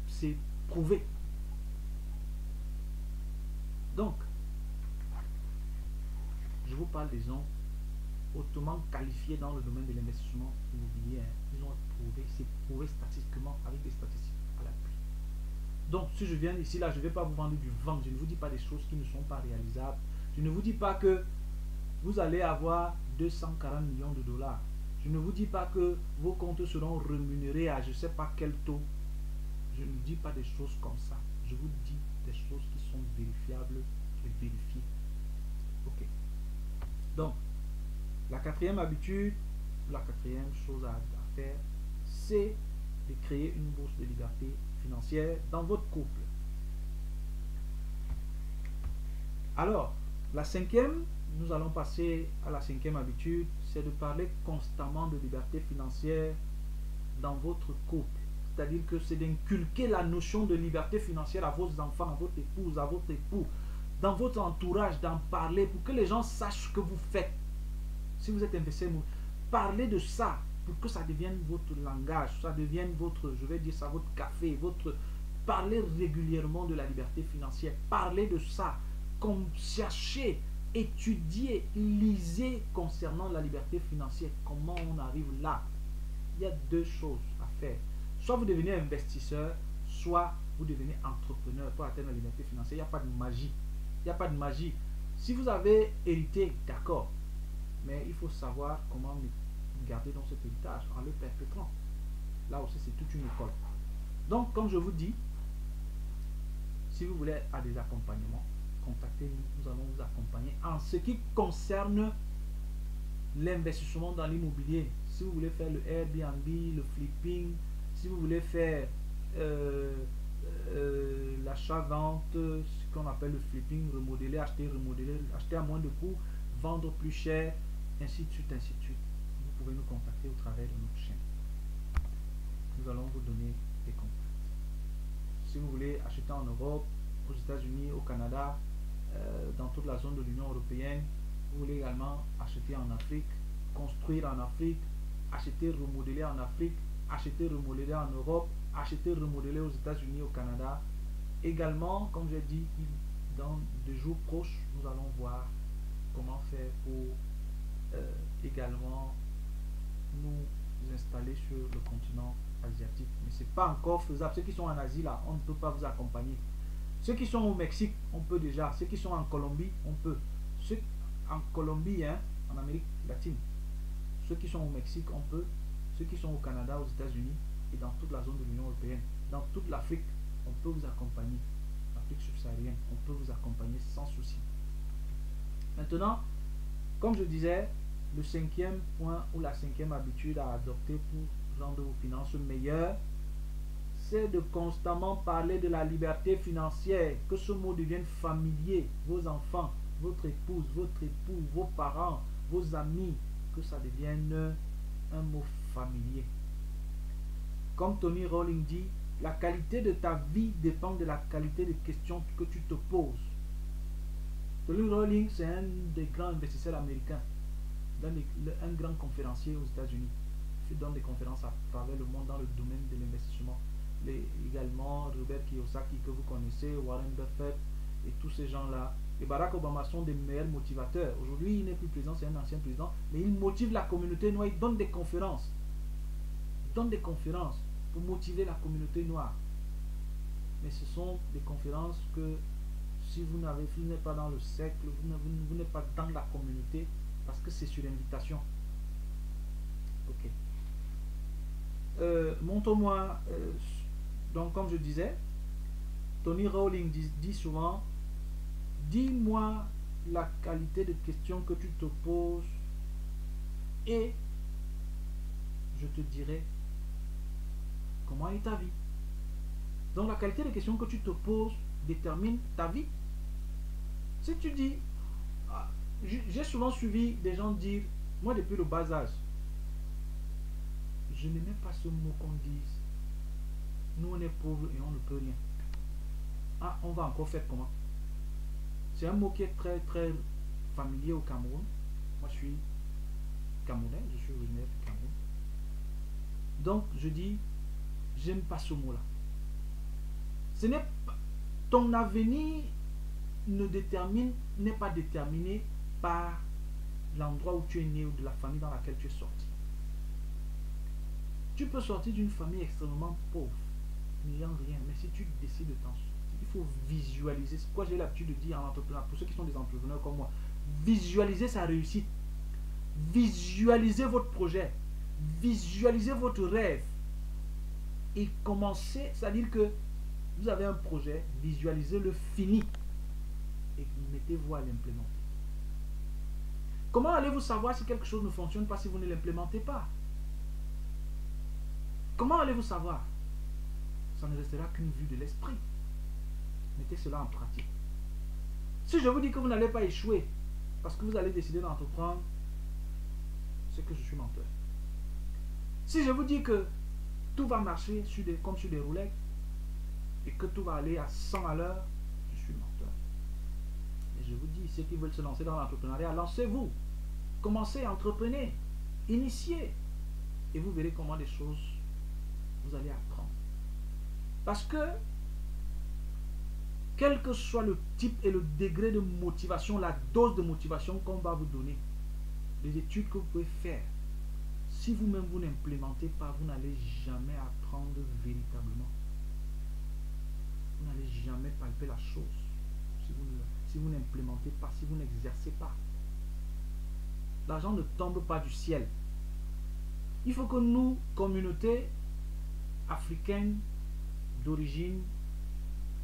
c'est prouvé. Donc, je vous parle des gens hautement qualifiés dans le domaine de l'investissement immobilier. Ils ont prouvé, c'est prouvé statistiquement avec des statistiques à l'appui. Donc, si je viens ici, là, je ne vais pas vous vendre du vent. Je ne vous dis pas des choses qui ne sont pas réalisables. Je ne vous dis pas que vous allez avoir 240 millions de $. Je ne vous dis pas que vos comptes seront rémunérés à je ne sais pas quel taux. Je ne dis pas des choses comme ça. Je vous dis des choses qui sont vérifiables et vérifiées. Ok. Donc, la quatrième habitude, la quatrième chose à faire, c'est de créer une bourse de liberté financière dans votre couple. Alors, la cinquième, nous allons passer à la cinquième habitude, c'est de parler constamment de liberté financière dans votre couple. C'est-à-dire que c'est d'inculquer la notion de liberté financière à vos enfants, à votre épouse, à votre époux, dans votre entourage, d'en parler pour que les gens sachent ce que vous faites. Si vous êtes investisseur, parlez de ça pour que ça devienne votre langage, ça devienne votre, je vais dire ça, votre café, votre... Parlez régulièrement de la liberté financière, parlez de ça, comme cherchez, étudiez, lisez concernant la liberté financière, comment on arrive là. Il y a deux choses à faire. Soit vous devenez investisseur, soit vous devenez entrepreneur pour atteindre la liberté financière. Il n'y a pas de magie. Il n'y a pas de magie. Si vous avez hérité, d'accord, mais il faut savoir comment garder dans cet héritage en le perpétrant. Là aussi, c'est toute une école. Donc, comme je vous dis, si vous voulez à des accompagnements, contactez-nous, nous allons vous accompagner en ce qui concerne l'investissement dans l'immobilier. Si vous voulez faire le Airbnb, le flipping, si vous voulez faire l'achat-vente, ce qu'on appelle le flipping, remodeler, acheter à moins de coûts, vendre plus cher, ainsi de suite, ainsi de suite. Vous pouvez nous contacter au travers de notre chaîne. Nous allons vous donner des contacts. Si vous voulez acheter en Europe, aux États-Unis, au Canada, dans toute la zone de l'Union européenne, vous voulez également acheter en Afrique, construire en Afrique, acheter, remodeler en Afrique, acheter, remodeler en Europe, acheter, remodeler aux États-Unis, au Canada. Également, comme j'ai dit, dans des jours proches, nous allons voir comment faire pour également nous installer sur le continent asiatique. Mais c'est pas encore faisable. Ceux qui sont en Asie, là, on ne peut pas vous accompagner. Ceux qui sont au Mexique, on peut déjà. Ceux qui sont en Colombie, on peut. Ceux en Colombie, hein, en Amérique latine. Ceux qui sont au Mexique, on peut. Ceux qui sont au Canada, aux États-Unis et dans toute la zone de l'Union européenne. Dans toute l'Afrique, on peut vous accompagner. L'Afrique subsaharienne, on peut vous accompagner sans souci. Maintenant, comme je disais, le cinquième point ou la cinquième habitude à adopter pour rendre vos finances meilleures, c'est de constamment parler de la liberté financière, que ce mot devienne familier, vos enfants, votre épouse, votre époux, vos parents, vos amis, que ça devienne un mot familier. Comme Tony Rowling dit, la qualité de ta vie dépend de la qualité des questions que tu te poses. Tony Rowling, c'est un des grands investisseurs américains, un grand conférencier aux États-Unis. Il donne des conférences à travers le monde dans le domaine de l'investissement. Également Robert Kiyosaki que vous connaissez, Warren Buffett et tous ces gens-là. Et Barack Obama sont des meilleurs motivateurs. Aujourd'hui, il n'est plus président, c'est un ancien président, mais il motive la communauté noire, il donne des conférences. Il donne des conférences pour motiver la communauté noire. Mais ce sont des conférences que si vous n'êtes pas dans le cercle, vous n'êtes pas dans la communauté, parce que c'est sur invitation. Ok. Montre-moi, donc comme je disais, Tony Rowling dit souvent, dis-moi la qualité de questions que tu te poses et je te dirai comment est ta vie. Donc la qualité de questions que tu te poses détermine ta vie. Si tu dis, j'ai souvent suivi des gens dire, moi depuis le bas âge, je n'aimais pas ce mot qu'on dise, nous on est pauvres et on ne peut rien. Ah, on va encore faire comment? C'est un mot qui est très très familier au Cameroun. Moi je suis camerounais, je suis originaire du Cameroun. Donc je dis, j'aime pas ce mot là. Ce n'est pas, ton avenir n'est pas déterminé par l'endroit où tu es né ou de la famille dans laquelle tu es sorti. Tu peux sortir d'une famille extrêmement pauvre, n'ayant rien, mais si tu décides de t'en sortir, il faut visualiser. C'est quoi j'ai l'habitude de dire en entrepreneur, pour ceux qui sont des entrepreneurs comme moi, visualiser sa réussite, visualisez votre projet, visualisez votre rêve et commencez, c'est-à-dire que vous avez un projet, visualisez-le fini et mettez-vous à l'implémenter. Comment allez-vous savoir si quelque chose ne fonctionne pas si vous ne l'implémentez pas? Comment allez-vous savoir? Ça ne restera qu'une vue de l'esprit. Mettez cela en pratique. Si je vous dis que vous n'allez pas échouer parce que vous allez décider d'entreprendre, c'est que je suis menteur. Si je vous dis que tout va marcher comme sur des roulettes et que tout va aller à 100 à l'heure, je suis menteur. Et je vous dis, ceux qui veulent se lancer dans l'entrepreneuriat, lancez-vous. Commencez, entreprenez, initiez. Et vous verrez comment les choses, vous allez apprendre. Parce que, quel que soit le type et le degré de motivation, la dose de motivation qu'on va vous donner, les études que vous pouvez faire, si vous-même vous n'implémentez pas, vous n'allez jamais apprendre véritablement. Vous n'allez jamais palper la chose si vous n'implémentez pas, si vous n'exercez pas. L'argent ne tombe pas du ciel. Il faut que nous, communauté africaine d'origine,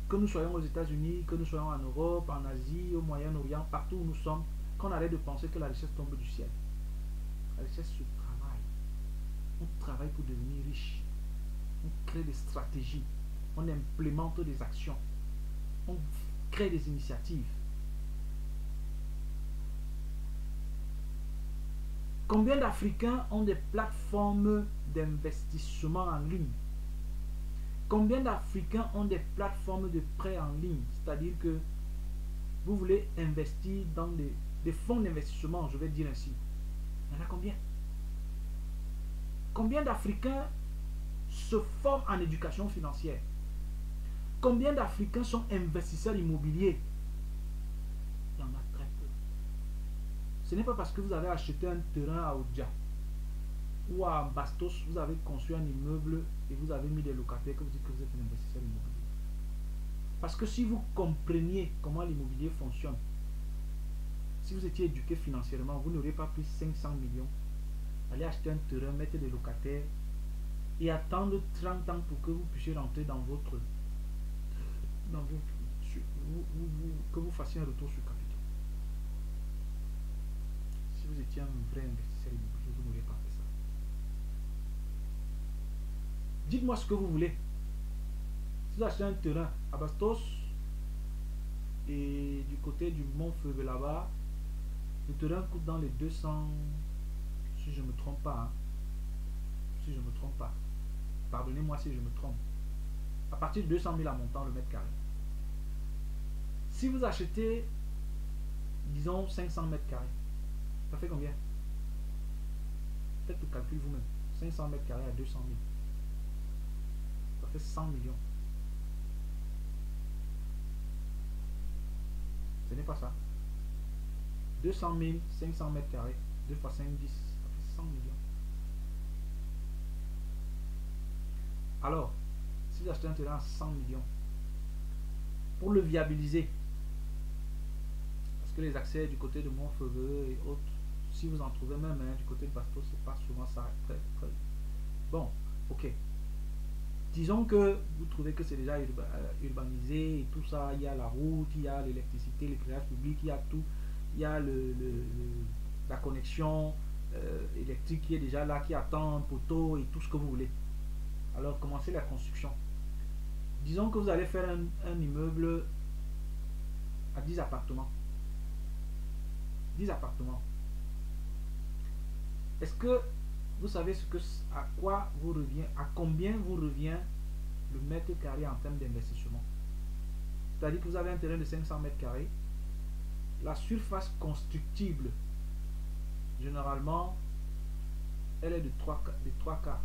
que nous soyons aux États-Unis, que nous soyons en Europe, en Asie, au Moyen-Orient, partout où nous sommes, qu'on arrête de penser que la richesse tombe du ciel. La richesse se travaille. On travaille pour devenir riche. On crée des stratégies. On implémente des actions. On crée des initiatives. Combien d'Africains ont des plateformes d'investissement en ligne? Combien d'Africains ont des plateformes de prêt en ligne? C'est-à-dire que vous voulez investir dans des fonds d'investissement, je vais dire ainsi. Il y en a combien? Combien d'Africains se forment en éducation financière? Combien d'Africains sont investisseurs immobiliers? Il y en a très peu. Ce n'est pas parce que vous avez acheté un terrain à Oudja ou à Bastos, vous avez construit un immeuble et vous avez mis des locataires que vous dites que vous êtes un investisseur immobilier. Parce que si vous compreniez comment l'immobilier fonctionne, si vous étiez éduqué financièrement, vous n'auriez pas pris 500 millions, allez acheter un terrain, mettre des locataires et attendre 30 ans pour que vous puissiez rentrer dans votre que vous fassiez un retour sur capital. Si vous étiez un vrai investisseur immobilier, vous n'auriez pas fait ça. Dites-moi ce que vous voulez. Si vous achetez un terrain à Bastos et du côté du Mont Feuve là-bas, le terrain coûte dans les 200, si je ne me trompe pas, hein. Si je ne me trompe pas. Pardonnez-moi si je me trompe. À partir de 200 000 à montant le mètre carré. Si vous achetez, disons, 500 mètres carrés, ça fait combien? Faites le calcul vous-même. 500 mètres carrés à 200 000. Ça fait 100 millions. Ce n'est pas ça. 200 000, 500 mètres carrés, 2 fois 5, 10, ça fait 100 millions. Alors, si vous achetez un terrain à 100 millions, pour le viabiliser, parce que les accès du côté de Montfeveux et autres, si vous en trouvez même du côté de Bastos, c'est pas souvent ça. Très, très... Bon, ok. Disons que vous trouvez que c'est déjà urbanisé et tout ça, il y a la route, il y a l'électricité, l'éclairage public, il y a tout, il y a la connexion électrique qui est déjà là, qui attend un poteau et tout ce que vous voulez. Alors commencez la construction. Disons que vous allez faire un immeuble à 10 appartements. 10 appartements. Est-ce que vous savez à quoi vous revient, à combien vous revient le mètre carré en termes d'investissement? C'est-à-dire que vous avez un terrain de 500 mètres carrés. La surface constructible, généralement, elle est de 3 quarts.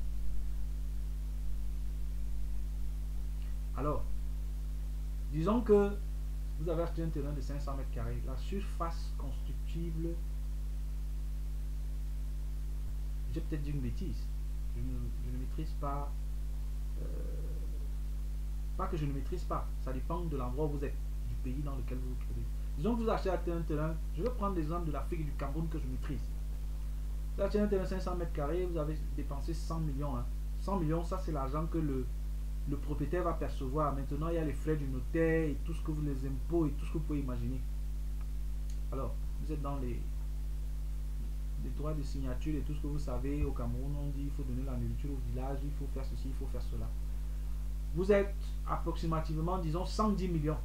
Alors, disons que vous avez acheté un terrain de 500 mètres carrés. La surface constructible, j'ai peut-être dit une bêtise. Je ne maîtrise pas. Pas que je ne maîtrise pas. Ça dépend de l'endroit où vous êtes, du pays dans lequel vous vous trouvez. Disons que vous achetez un terrain. Je vais prendre l'exemple de l'Afrique et du Cameroun que je maîtrise. Vous achetez un terrain de 500 mètres carrés. Vous avez dépensé 100 millions. 100 millions, ça c'est l'argent que le propriétaire va percevoir. Maintenant, il y a les frais du notaire et tout ce que vous, les impôts et tout ce que vous pouvez imaginer. Alors, vous êtes dans les droits de signature et tout ce que vous savez. Au Cameroun, on dit il faut donner la nourriture au village, il faut faire ceci, il faut faire cela. Vous êtes approximativement, disons, 110 millions.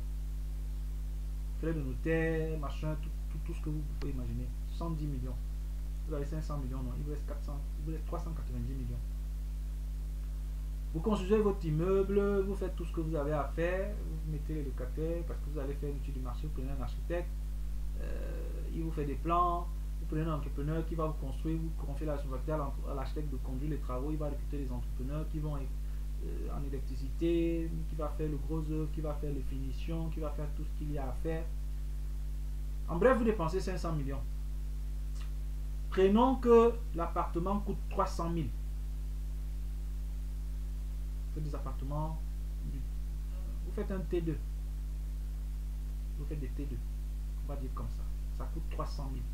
Frais de notaire, machin, tout ce que vous pouvez imaginer. 110 millions. Vous avez 500 millions, non, il vous reste 390 millions. Vous construisez votre immeuble, vous faites tout ce que vous avez à faire, vous mettez les locataires parce que vous allez faire une étude du marché, vous prenez un architecte, il vous fait des plans, vous prenez un entrepreneur qui va vous construire, vous confiez la responsabilité à l'architecte de conduire les travaux, il va recruter les entrepreneurs qui vont en électricité, qui va faire le gros œuvre, qui va faire les finitions, qui va faire tout ce qu'il y a à faire. En bref, vous dépensez 500 millions. Prenons que l'appartement coûte 300 000. Vous faites des appartements, vous faites un T2. Vous faites des T2. On va dire comme ça. Ça coûte 300 000.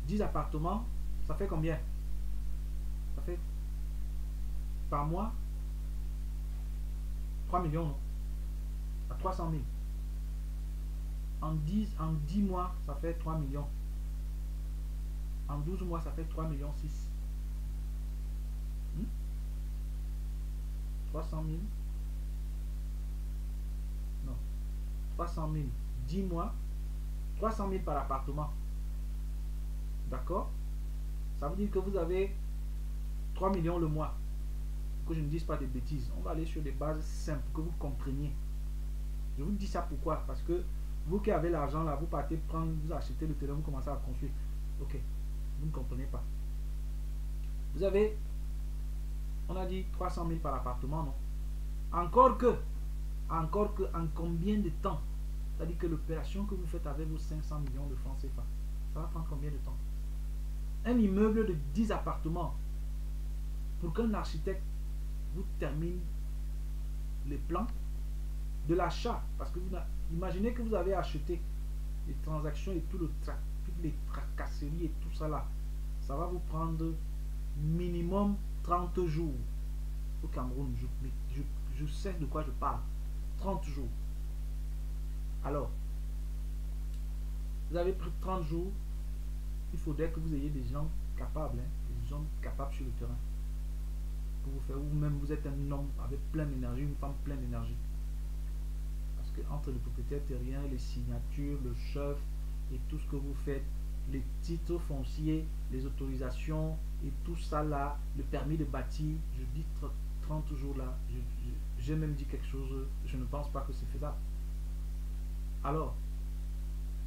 10 appartements, ça fait combien? Ça fait par mois 3 millions, non? À 300 000. En 10 mois, ça fait 3 millions. En 12 mois, ça fait 3 millions 6. 300 000. Non. 300 000. 10 mois. 300 000 par appartement. D'accord? Ça veut dire que vous avez 3 millions le mois. Que je ne dise pas de bêtises. On va aller sur des bases simples, que vous compreniez. Je vous dis ça pourquoi? Parce que vous qui avez l'argent là, vous partez prendre, vous achetez le terrain, vous commencez à construire. Ok. Vous ne comprenez pas. Vous avez, on a dit 300 000 par appartement, non? Encore que, en combien de temps? C'est-à-dire que l'opération que vous faites avec vos 500 millions de francs CFA, ça va prendre combien de temps? Un immeuble de 10 appartements, pour qu'un architecte vous termine les plans de l'achat, parce que vous imaginez que vous avez acheté les transactions et toutes les tracasseries et tout ça là, ça va vous prendre minimum 30 jours au Cameroun. Je sais de quoi je parle. 30 jours. Alors, vous avez pris 30 jours, il faudrait que vous ayez des gens capables, des gens capables sur le terrain pour vous faire, ou même vous êtes un homme avec plein d'énergie, une femme pleine d'énergie. Parce que entre le propriétaire terrien, les signatures, le chef et tout ce que vous faites, les titres fonciers, les autorisations et tout ça là, le permis de bâtir, je dis 30 jours là, j'ai même dit quelque chose, je ne pense pas que c'est faisable. Alors,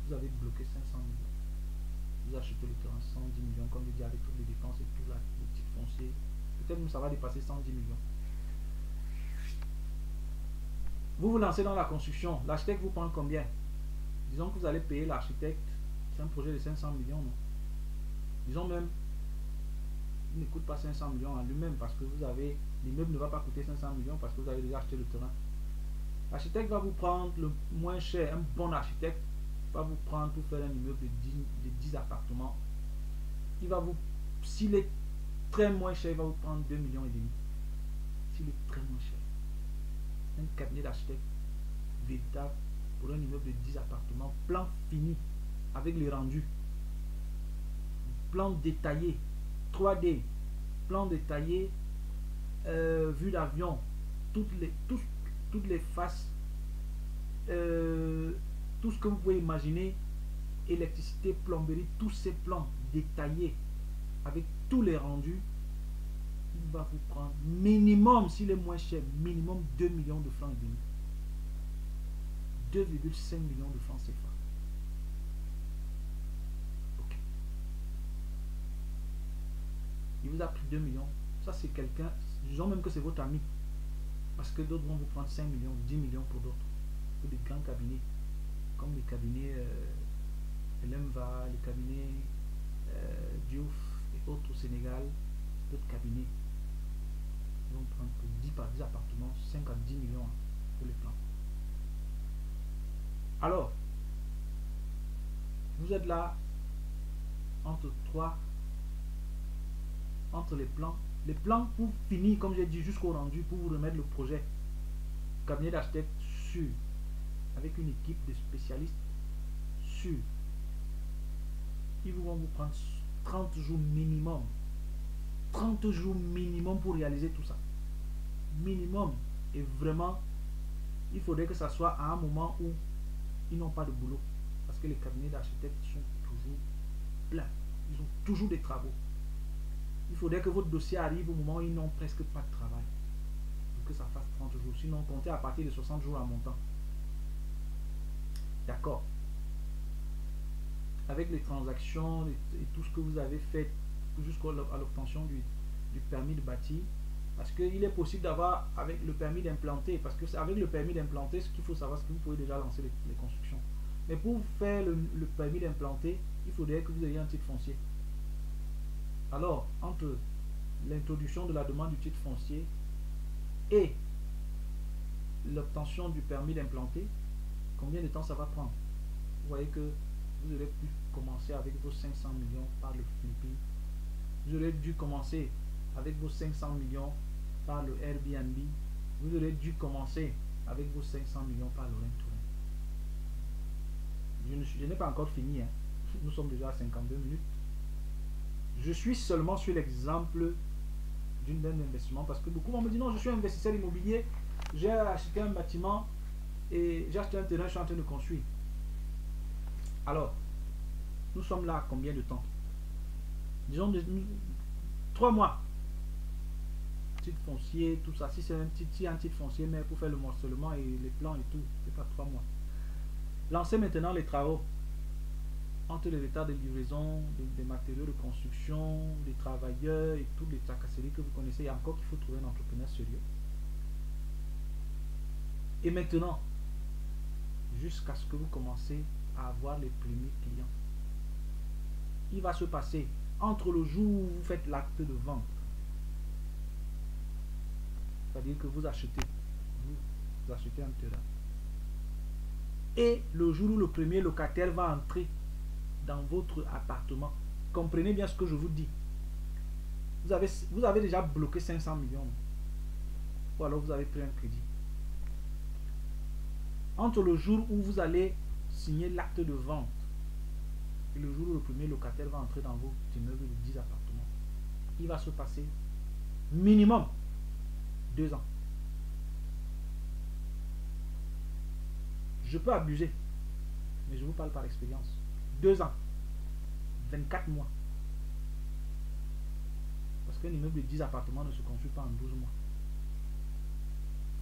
vous avez bloqué 500 millions. Vous achetez le terrain 110 millions, comme je dis, avec toutes les dépenses et tout là, les titres fonciers. Peut-être que ça va dépasser 110 millions. Vous vous lancez dans la construction. L'architecte vous prend combien? Disons que vous allez payer l'architecte. C'est un projet de 500 millions, non? Disons même, il ne coûte pas 500 millions en lui-même parce que vous avez, l'immeuble ne va pas coûter 500 millions parce que vous avez déjà acheté le terrain. L'architecte va vous prendre le moins cher. Un bon architecte va vous prendre pour faire un immeuble de 10 appartements. Il va vous scier très moins cher, il va vous prendre 2,5 millions. S'il est très moins cher. Un cabinet d'architecte véritable pour un immeuble de 10 appartements, plan fini, avec les rendus. Plan détaillé, 3D, plan détaillé, vue d'avion, toutes les faces, tout ce que vous pouvez imaginer, électricité, plomberie, tous ces plans détaillés avec tous les rendus, il va vous prendre minimum, s'il est moins cher, minimum 2 millions de francs et demi. 2,5 millions de francs CFA. Ok. Il vous a pris 2 millions. Ça, c'est quelqu'un, disons même que c'est votre ami. Parce que d'autres vont vous prendre 5 millions, 10 millions pour d'autres. Pour des grands cabinets. Comme les cabinets LMVA, les cabinets Diouf et autres au Sénégal. D'autres cabinets. Ils vont prendre pour 10 appartements, 5 à 10 millions pour les plans. Alors, vous êtes là entre les plans. Les plans pour finir, comme j'ai dit, jusqu'au rendu, pour vous remettre le projet. Cabinet d'architecte sûr, avec une équipe de spécialistes sûr. Ils vont vous prendre 30 jours minimum. 30 jours minimum pour réaliser tout ça. Minimum. Et vraiment, il faudrait que ça soit à un moment où ils n'ont pas de boulot. Parce que les cabinets d'architectes sont toujours pleins. Ils ont toujours des travaux. Il faudrait que votre dossier arrive au moment où ils n'ont presque pas de travail. Pour que ça fasse 30 jours. Sinon, comptez à partir de 60 jours à montant. D'accord. Avec les transactions et tout ce que vous avez fait jusqu'à l'obtention du permis de bâtir. Parce qu'il est possible d'avoir avec le permis d'implanter. Parce que avec le permis d'implanter, ce qu'il faut savoir, c'est que vous pouvez déjà lancer les constructions. Mais pour faire le permis d'implanter, il faudrait que vous ayez un titre foncier. Alors, entre l'introduction de la demande du titre foncier et l'obtention du permis d'implanter, combien de temps ça va prendre? Vous voyez que vous aurez pu commencer avec vos 500 millions par le flipping. Vous aurez dû commencer avec vos 500 millions par le Airbnb. Vous aurez dû commencer avec vos 500 millions par le rent-to-rent. Je n'ai pas encore fini. Hein. Nous sommes déjà à 52 minutes. Je suis seulement sur l'exemple d'une d'un investissement parce que beaucoup vont me dire non, je suis investisseur immobilier, j'ai acheté un bâtiment et j'ai acheté un terrain, je suis en train de construire. Alors, nous sommes là à combien de temps? Disons 3 mois. Titre foncier, tout ça. Si c'est un titre foncier, mais pour faire le morcellement et les plans et tout, c'est pas 3 mois. Lancez maintenant les travaux. Entre les retards de livraison, des matériaux de construction, des travailleurs et toutes les tracasseries que vous connaissez, il y a encore qu'il faut trouver un entrepreneur sérieux. Et maintenant, jusqu'à ce que vous commencez à avoir les premiers clients, il va se passer entre le jour où vous faites l'acte de vente, c'est-à-dire que vous achetez un terrain, et le jour où le premier locataire va entrer dans votre appartement. Comprenez bien ce que je vous dis. Vous avez déjà bloqué 500 millions. Ou alors vous avez pris un crédit. Entre le jour où vous allez signer l'acte de vente et le jour où le premier locataire va entrer dans votre immeuble de 10 appartements, il va se passer minimum 2 ans. Je peux abuser, mais je vous parle par expérience. 2 ans, 24 mois. Parce qu'un immeuble de 10 appartements ne se construit pas en 12 mois.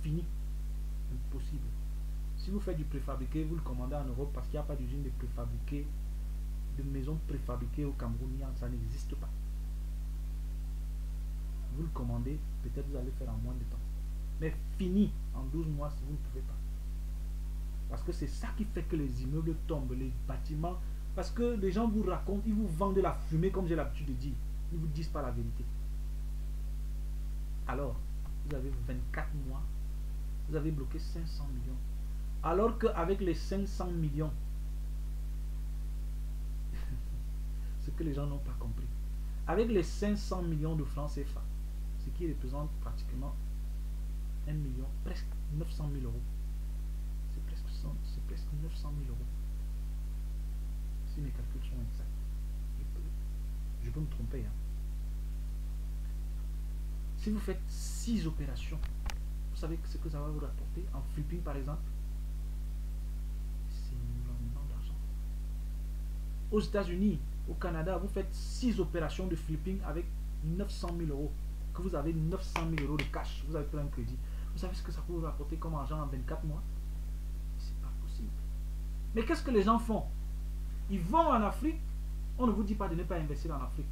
Fini. Impossible. Si vous faites du préfabriqué, vous le commandez en Europe parce qu'il n'y a pas d'usine de préfabriqué, de maisons préfabriquées au Cameroun, ça n'existe pas. Vous le commandez, peut-être vous allez faire en moins de temps. Mais fini en 12 mois, si vous ne pouvez pas. Parce que c'est ça qui fait que les immeubles tombent, les bâtiments. Parce que les gens vous racontent, ils vous vendent de la fumée, comme j'ai l'habitude de dire. Ils ne vous disent pas la vérité. Alors, vous avez 24 mois, vous avez bloqué 500 millions. Alors qu'avec les 500 millions, ce que les gens n'ont pas compris, avec les 500 millions de francs CFA, ce qui représente pratiquement 1 million, presque 900 000 euros. C'est presque 900 000 euros. Si mes calculs sont exacts. Je peux me tromper. Hein. Si vous faites 6 opérations, vous savez ce que ça va vous rapporter en flipping par exemple. C'est énormément d'argent. Aux États-Unis, au Canada, vous faites 6 opérations de flipping avec 900 000 euros. Que vous avez 900 000 euros de cash, vous avez pris un crédit. Vous savez ce que ça peut vous rapporter comme argent en 24 mois? C'est pas possible. Mais qu'est-ce que les gens font? Ils vont en Afrique. On ne vous dit pas de ne pas investir en Afrique.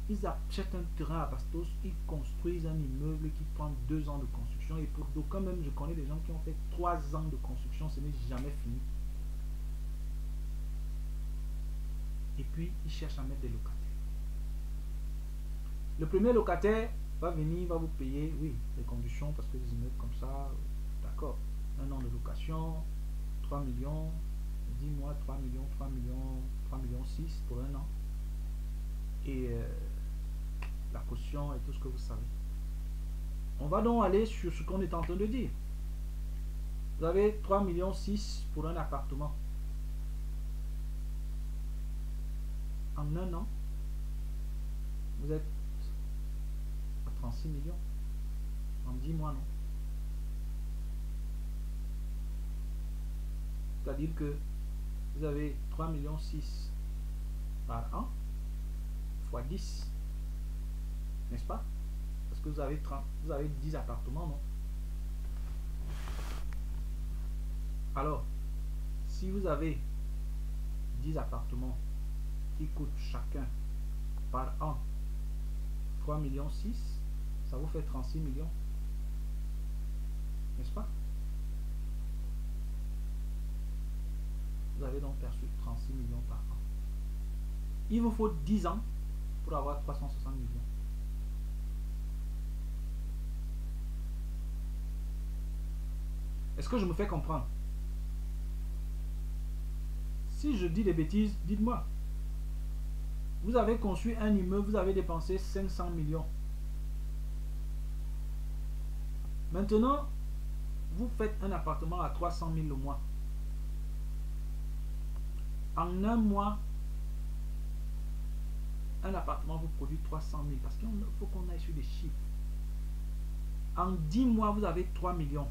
Ils achètent un terrain à Bastos, ils construisent un immeuble qui prend 2 ans de construction. Et pour d'aucuns même, je connais des gens qui ont fait 3 ans de construction, ce n'est jamais fini. Et puis, ils cherchent à mettre des locataires. Le premier locataire va venir, va vous payer, oui, les conditions, parce que des immeubles comme ça, d'accord. 1 an de location, 3 millions, 10 mois, 3 millions, 3 millions, 3 millions 6 pour 1 an. Et la caution et tout ce que vous savez. On va donc aller sur ce qu'on est en train de dire. Vous avez 3 millions 6 pour un appartement. En 1 an, vous êtes à 36 millions. En 10 mois, non. C'est-à-dire que vous avez 3 millions 6 par an fois 10. N'est-ce pas? Parce que vous avez 10 appartements, non? Alors, si vous avez 10 appartements qui coûtent chacun par an 3 millions 6, ça vous fait 36 millions. N'est-ce pas? Vous avez donc perçu 36 millions par an. Il vous faut 10 ans pour avoir 360 millions. Est-ce que je me fais comprendre? Si je dis des bêtises, dites-moi. Vous avez conçu un immeuble, vous avez dépensé 500 millions. Maintenant, vous faites un appartement à 300 000 le mois. En 1 mois, un appartement vous produit 300 000 parce qu'il faut qu'on aille sur des chiffres. En 10 mois, vous avez 3 millions.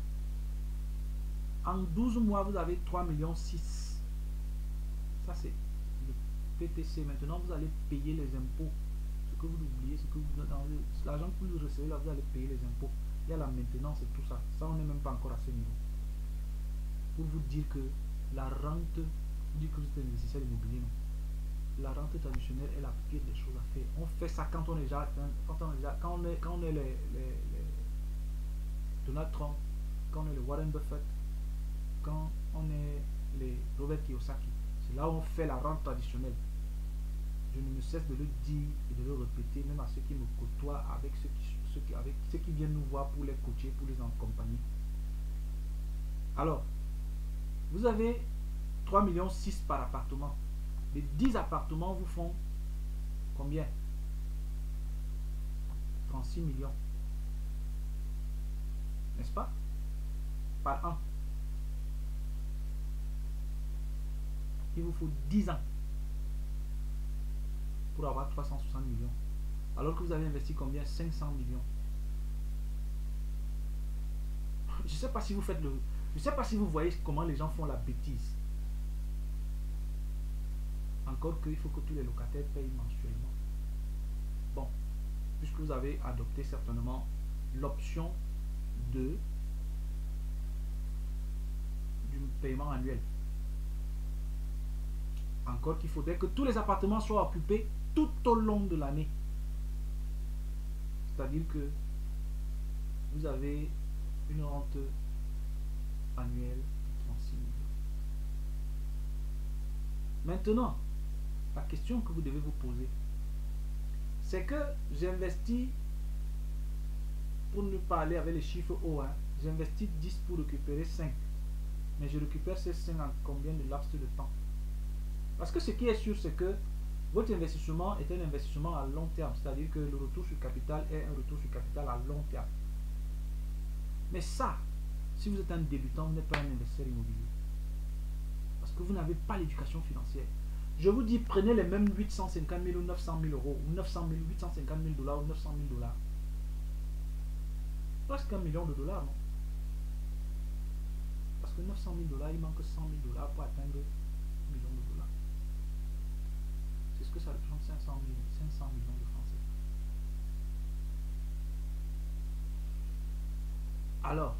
En 12 mois, vous avez 3 millions 6. Ça, c'est le PTC. Maintenant, vous allez payer les impôts. Ce que vous oubliez, ce que vous l'argent que vous recevez là, vous allez payer les impôts. Il y a la maintenance et tout ça. Ça, on n'est même pas encore à ce niveau. Pour vous dire que la rente, vous dites que vous êtes investisseur immobilier, non? La rente traditionnelle est la pire des choses à faire. On fait ça quand on est déjà quand on est les Donald Trump, quand on est le Warren Buffett, quand on est les Robert Kiyosaki. C'est là où on fait la rente traditionnelle. Je ne me cesse de le dire et de le répéter, même à ceux qui me côtoient, avec ceux qui viennent nous voir pour les coacher, pour les accompagner. Alors, vous avez 3 millions 6 par appartement. Les 10 appartements vous font combien? 36 millions. N'est-ce pas? Par an. Il vous faut 10 ans pour avoir 360 millions. Alors que vous avez investi combien? 500 millions. Je ne sais pas si vous faites le... Je ne sais pas si vous voyez comment les gens font la bêtise. Encore qu'il faut que tous les locataires payent mensuellement. Bon, puisque vous avez adopté certainement l'option du paiement annuel. Encore qu'il faudrait que tous les appartements soient occupés tout au long de l'année. C'est-à-dire que vous avez une rente annuelle de 36 millions. Maintenant, la question que vous devez vous poser, c'est que j'investis, pour ne pas aller avec les chiffres hauts, hein, j'investis 10 pour récupérer 5. Mais je récupère ces 5 en combien de laps de temps? Parce que ce qui est sûr, c'est que Votre investissement est un investissement à long terme, c'est-à-dire que le retour sur capital est un retour sur capital à long terme. Mais ça, si vous êtes un débutant, vous n'êtes pas un investisseur immobilier. Parce que vous n'avez pas l'éducation financière. Je vous dis, prenez les mêmes 850 000 ou 900 000 euros, ou 900 000, 850 000 dollars ou 900 000 dollars. Presque $1 million, non? Parce que 900 000 dollars, il manque 100 000 dollars pour atteindre $1 million. C'est ce que ça représente, 500 millions de francs CFA. Alors,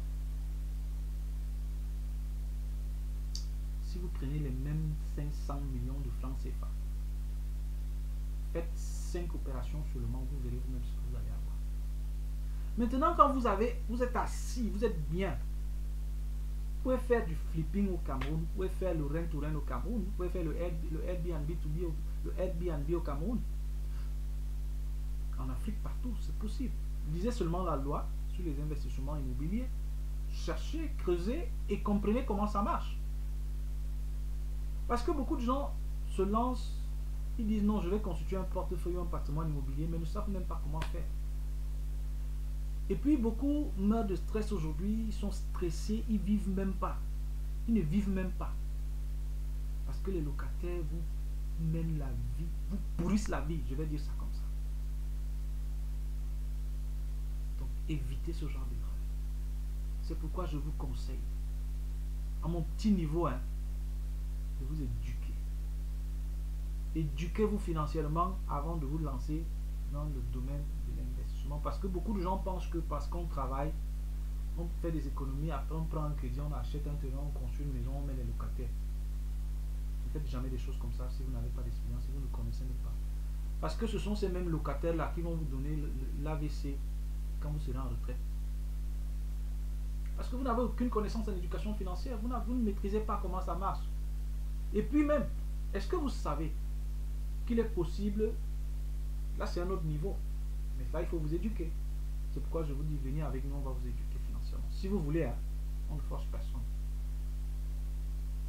si vous prenez les mêmes 500 millions de francs CFA, faites 5 opérations seulement, vous verrez vous-même ce que vous allez avoir. Maintenant, quand vous êtes assis, vous êtes bien, vous pouvez faire du flipping au Cameroun, vous pouvez faire le rent-to-rent au Cameroun, vous pouvez faire le Airbnb au Cameroun. En Afrique, partout, c'est possible. Lisez seulement la loi sur les investissements immobiliers, cherchez, creusez et comprenez comment ça marche. Parce que beaucoup de gens se lancent, ils disent non, je vais constituer un portefeuille, un patrimoine immobilier, mais ne savent même pas comment faire. Et puis beaucoup meurent de stress aujourd'hui, ils sont stressés, ils vivent même pas. Ils ne vivent même pas. Parce que les locataires vous mènent la vie, vous pourrissent la vie, je vais dire ça comme ça. Donc évitez ce genre d'erreur. C'est pourquoi je vous conseille, à mon petit niveau, de vous éduquer. Éduquez-vous financièrement avant de vous lancer dans le domaine de l'investissement. Parce que beaucoup de gens pensent que parce qu'on travaille, on fait des économies, après on prend un crédit, on achète un terrain, on construit une maison, on met les locataires. Ne faites jamais des choses comme ça si vous n'avez pas d'expérience, si vous ne connaissez même pas. Parce que ce sont ces mêmes locataires-là qui vont vous donner l'AVC quand vous serez en retraite. Parce que vous n'avez aucune connaissance en éducation financière, vous ne maîtrisez pas comment ça marche. Et puis même, est-ce que vous savez qu'il est possible, là c'est un autre niveau, mais là il faut vous éduquer. C'est pourquoi je vous dis, venez avec nous, on va vous éduquer financièrement. Si vous voulez, on ne force personne.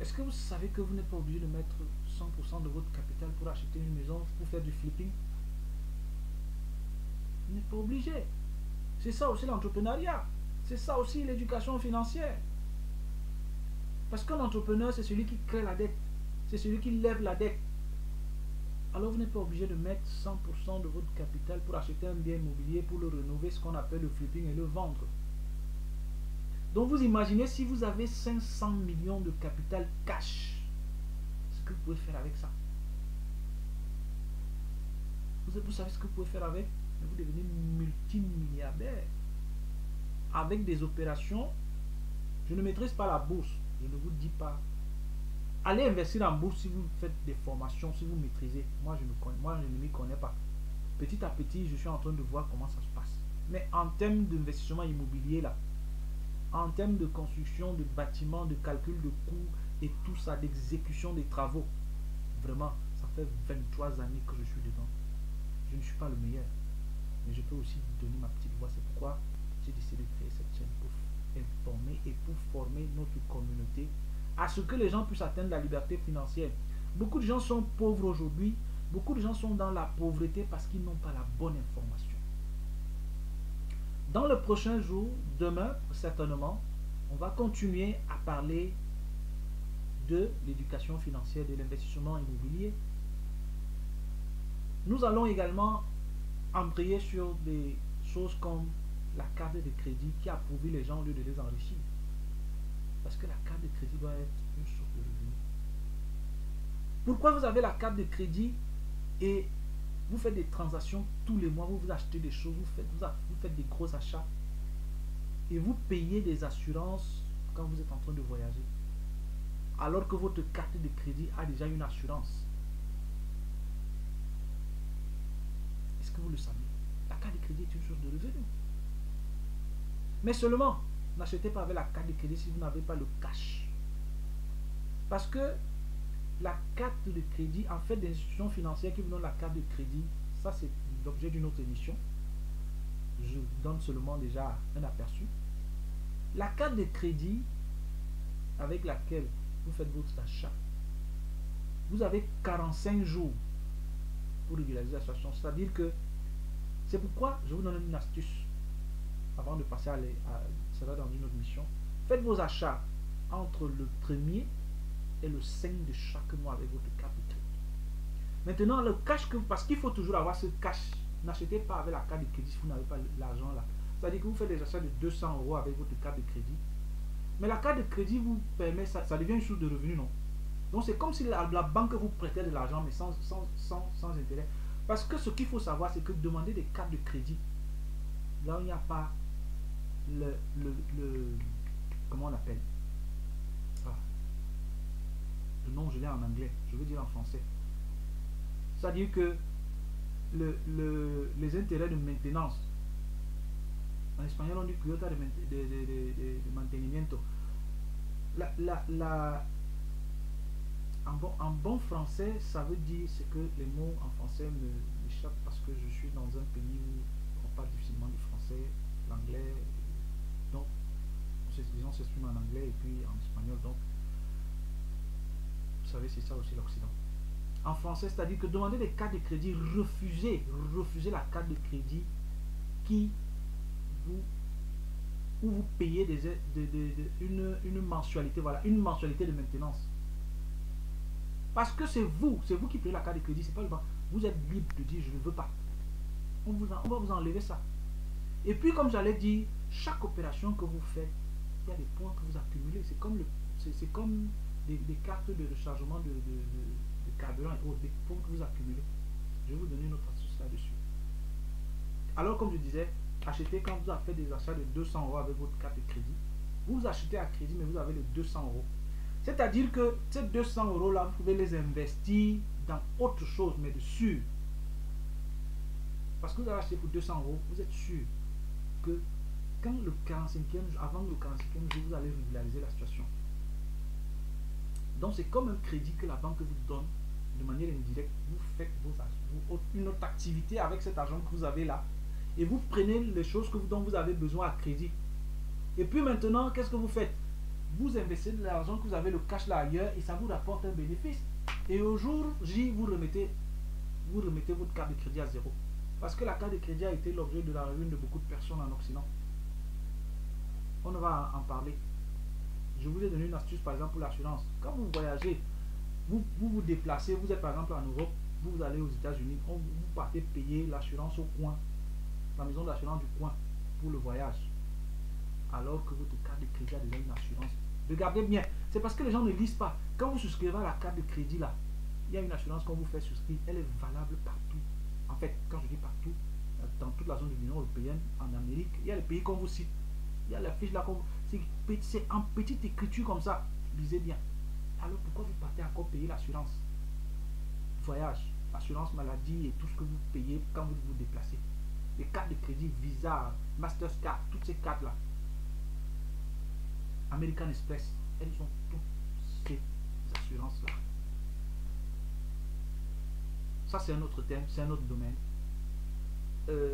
Est-ce que vous savez que vous n'êtes pas obligé de mettre 100% de votre capital pour acheter une maison, pour faire du flipping? Vous n'êtes pas obligé. C'est ça aussi l'entrepreneuriat. C'est ça aussi l'éducation financière. Parce qu'un entrepreneur, c'est celui qui crée la dette. C'est celui qui lève la dette. Alors vous n'êtes pas obligé de mettre 100% de votre capital pour acheter un bien immobilier, pour le rénover, ce qu'on appelle le flipping, et le vendre. Donc vous imaginez si vous avez 500 millions de capital cash, ce que vous pouvez faire avec ça. Vous savez ce que vous pouvez faire avec? Vous devenez multimilliardaire. Avec des opérations, je ne maîtrise pas la bourse, je ne vous dis pas. Allez investir en bourse si vous faites des formations, si vous maîtrisez. Moi, je ne m'y connais pas. Petit à petit, je suis en train de voir comment ça se passe. Mais en termes d'investissement immobilier, là, en termes de construction de bâtiments, de calcul de coûts et tout ça, d'exécution des travaux, vraiment, ça fait 23 années que je suis dedans. Je ne suis pas le meilleur, mais je peux aussi donner ma petite voix. C'est pourquoi j'ai décidé de créer cette chaîne pour informer et pour former notre communauté à ce que les gens puissent atteindre la liberté financière. Beaucoup de gens sont pauvres aujourd'hui. Beaucoup de gens sont dans la pauvreté parce qu'ils n'ont pas la bonne information. Dans le prochain jour, demain certainement, on va continuer à parler de l'éducation financière, de l'investissement immobilier. Nous allons également embrayer sur des choses comme la carte de crédit qui appauvrit les gens au lieu de les enrichir. Parce que la carte de crédit doit être une source de revenus. Pourquoi vous avez la carte de crédit et vous faites des transactions tous les mois, vous achetez des choses, vous faites des gros achats et vous payez des assurances quand vous êtes en train de voyager, alors que votre carte de crédit a déjà une assurance? Est-ce que vous le savez? La carte de crédit est une source de revenus. Mais seulement, n'achetez pas avec la carte de crédit si vous n'avez pas le cash. Parce que la carte de crédit, en fait, des institutions financières qui vous donnent la carte de crédit, ça c'est l'objet d'une autre émission. Je vous donne seulement déjà un aperçu. La carte de crédit avec laquelle vous faites votre achat, vous avez 45 jours pour régulariser la situation. C'est-à-dire que c'est pourquoi je vous donne une astuce avant de passer ça va dans une autre mission. Faites vos achats entre le 1er et le 5 de chaque mois avec votre carte de crédit. Maintenant, le cash que parce qu'il faut toujours avoir ce cash. N'achetez pas avec la carte de crédit si vous n'avez pas l'argent là. C'est-à-dire que vous faites des achats de 200 € avec votre carte de crédit. Mais la carte de crédit vous permet, ça devient une source de revenus, non? Donc c'est comme si la banque vous prêtait de l'argent, mais sans intérêt. Parce que ce qu'il faut savoir, c'est que demander des cartes de crédit, là où il n'y a pas comment on appelle le nom, je l'ai en anglais, je veux dire en français. C'est-à-dire que les intérêts de maintenance, en espagnol on dit cuota de mantenimiento. En bon français, ça veut dire, c'est que les mots en français m'échappent parce que je suis dans un pays où on parle difficilement du français, l'anglais, donc les gens s'expriment en anglais et puis en espagnol, donc vous savez, c'est ça aussi l'Occident. En français, c'est-à-dire que demander des cartes de crédit, refuser la carte de crédit où vous payez une mensualité, voilà, une mensualité de maintenance. Parce que c'est vous qui payez la carte de crédit, c'est pas le banque. Vous êtes libre de dire je ne veux pas. On va vous enlever ça. Et puis comme j'allais dire, chaque opération que vous faites, il y a des points que vous accumulez. C'est comme des cartes de rechargement de carburant et autres, des points que vous accumulez. Je vais vous donner une autre astuce là-dessus. Alors comme je disais, achetez quand vous avez fait des achats de 200 € avec votre carte de crédit. Vous achetez à crédit, mais vous avez les 200 €. C'est-à-dire que ces 200 € là, vous pouvez les investir dans autre chose, mais de sûr. Parce que vous avez acheté pour 200 €, vous êtes sûr que quand avant le 45e jour, vous allez régulariser la situation. Donc c'est comme un crédit que la banque vous donne de manière indirecte. Vous faites une autre activité avec cet argent que vous avez là. Et vous prenez les choses dont vous avez besoin à crédit. Et puis maintenant, qu'est-ce que vous faites? Vous investissez de l'argent que vous avez le cash là ailleurs et ça vous rapporte un bénéfice. Et au jour J, vous remettez votre carte de crédit à zéro. Parce que la carte de crédit a été l'objet de la ruine de beaucoup de personnes en Occident. On va en parler. Je vous ai donné une astuce par exemple pour l'assurance. Quand vous voyagez, vous déplacez, vous êtes par exemple en Europe, vous allez aux États-Unis, vous partez payer l'assurance au coin, la maison d'assurance du coin pour le voyage. Alors que votre carte de crédit a déjà une assurance. Regardez bien, c'est parce que les gens ne lisent pas. Quand vous souscrivez à la carte de crédit là, il y a une assurance qu'on vous fait souscrire, elle est valable partout. En fait, quand je dis partout, dans toute la zone de l'Union européenne, en Amérique, il y a les pays qu'on vous cite. Il y a la fiche là, c'est en petite écriture comme ça. Lisez bien. Alors pourquoi vous partez encore payer l'assurance voyage, assurance maladie et tout ce que vous payez quand vous vous déplacez? Les cartes de crédit, Visa, Mastercard, toutes ces cartes là, American Express, elles ont toutes ces assurances là. Ça c'est un autre thème, c'est un autre domaine.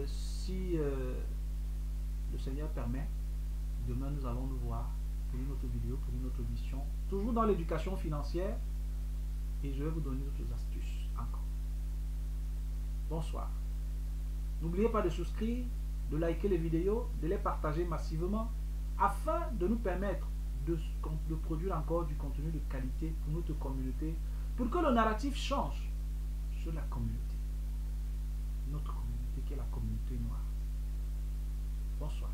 Si le Seigneur permet, demain nous allons nous voir pour une autre vidéo, pour une autre mission, toujours dans l'éducation financière, et je vais vous donner d'autres astuces encore. Bonsoir. N'oubliez pas de souscrire, de liker les vidéos, de les partager massivement afin de nous permettre de produire encore du contenu de qualité pour notre communauté, pour que le narratif change sur la communauté, notre communauté qui est la communauté noire. Bonsoir.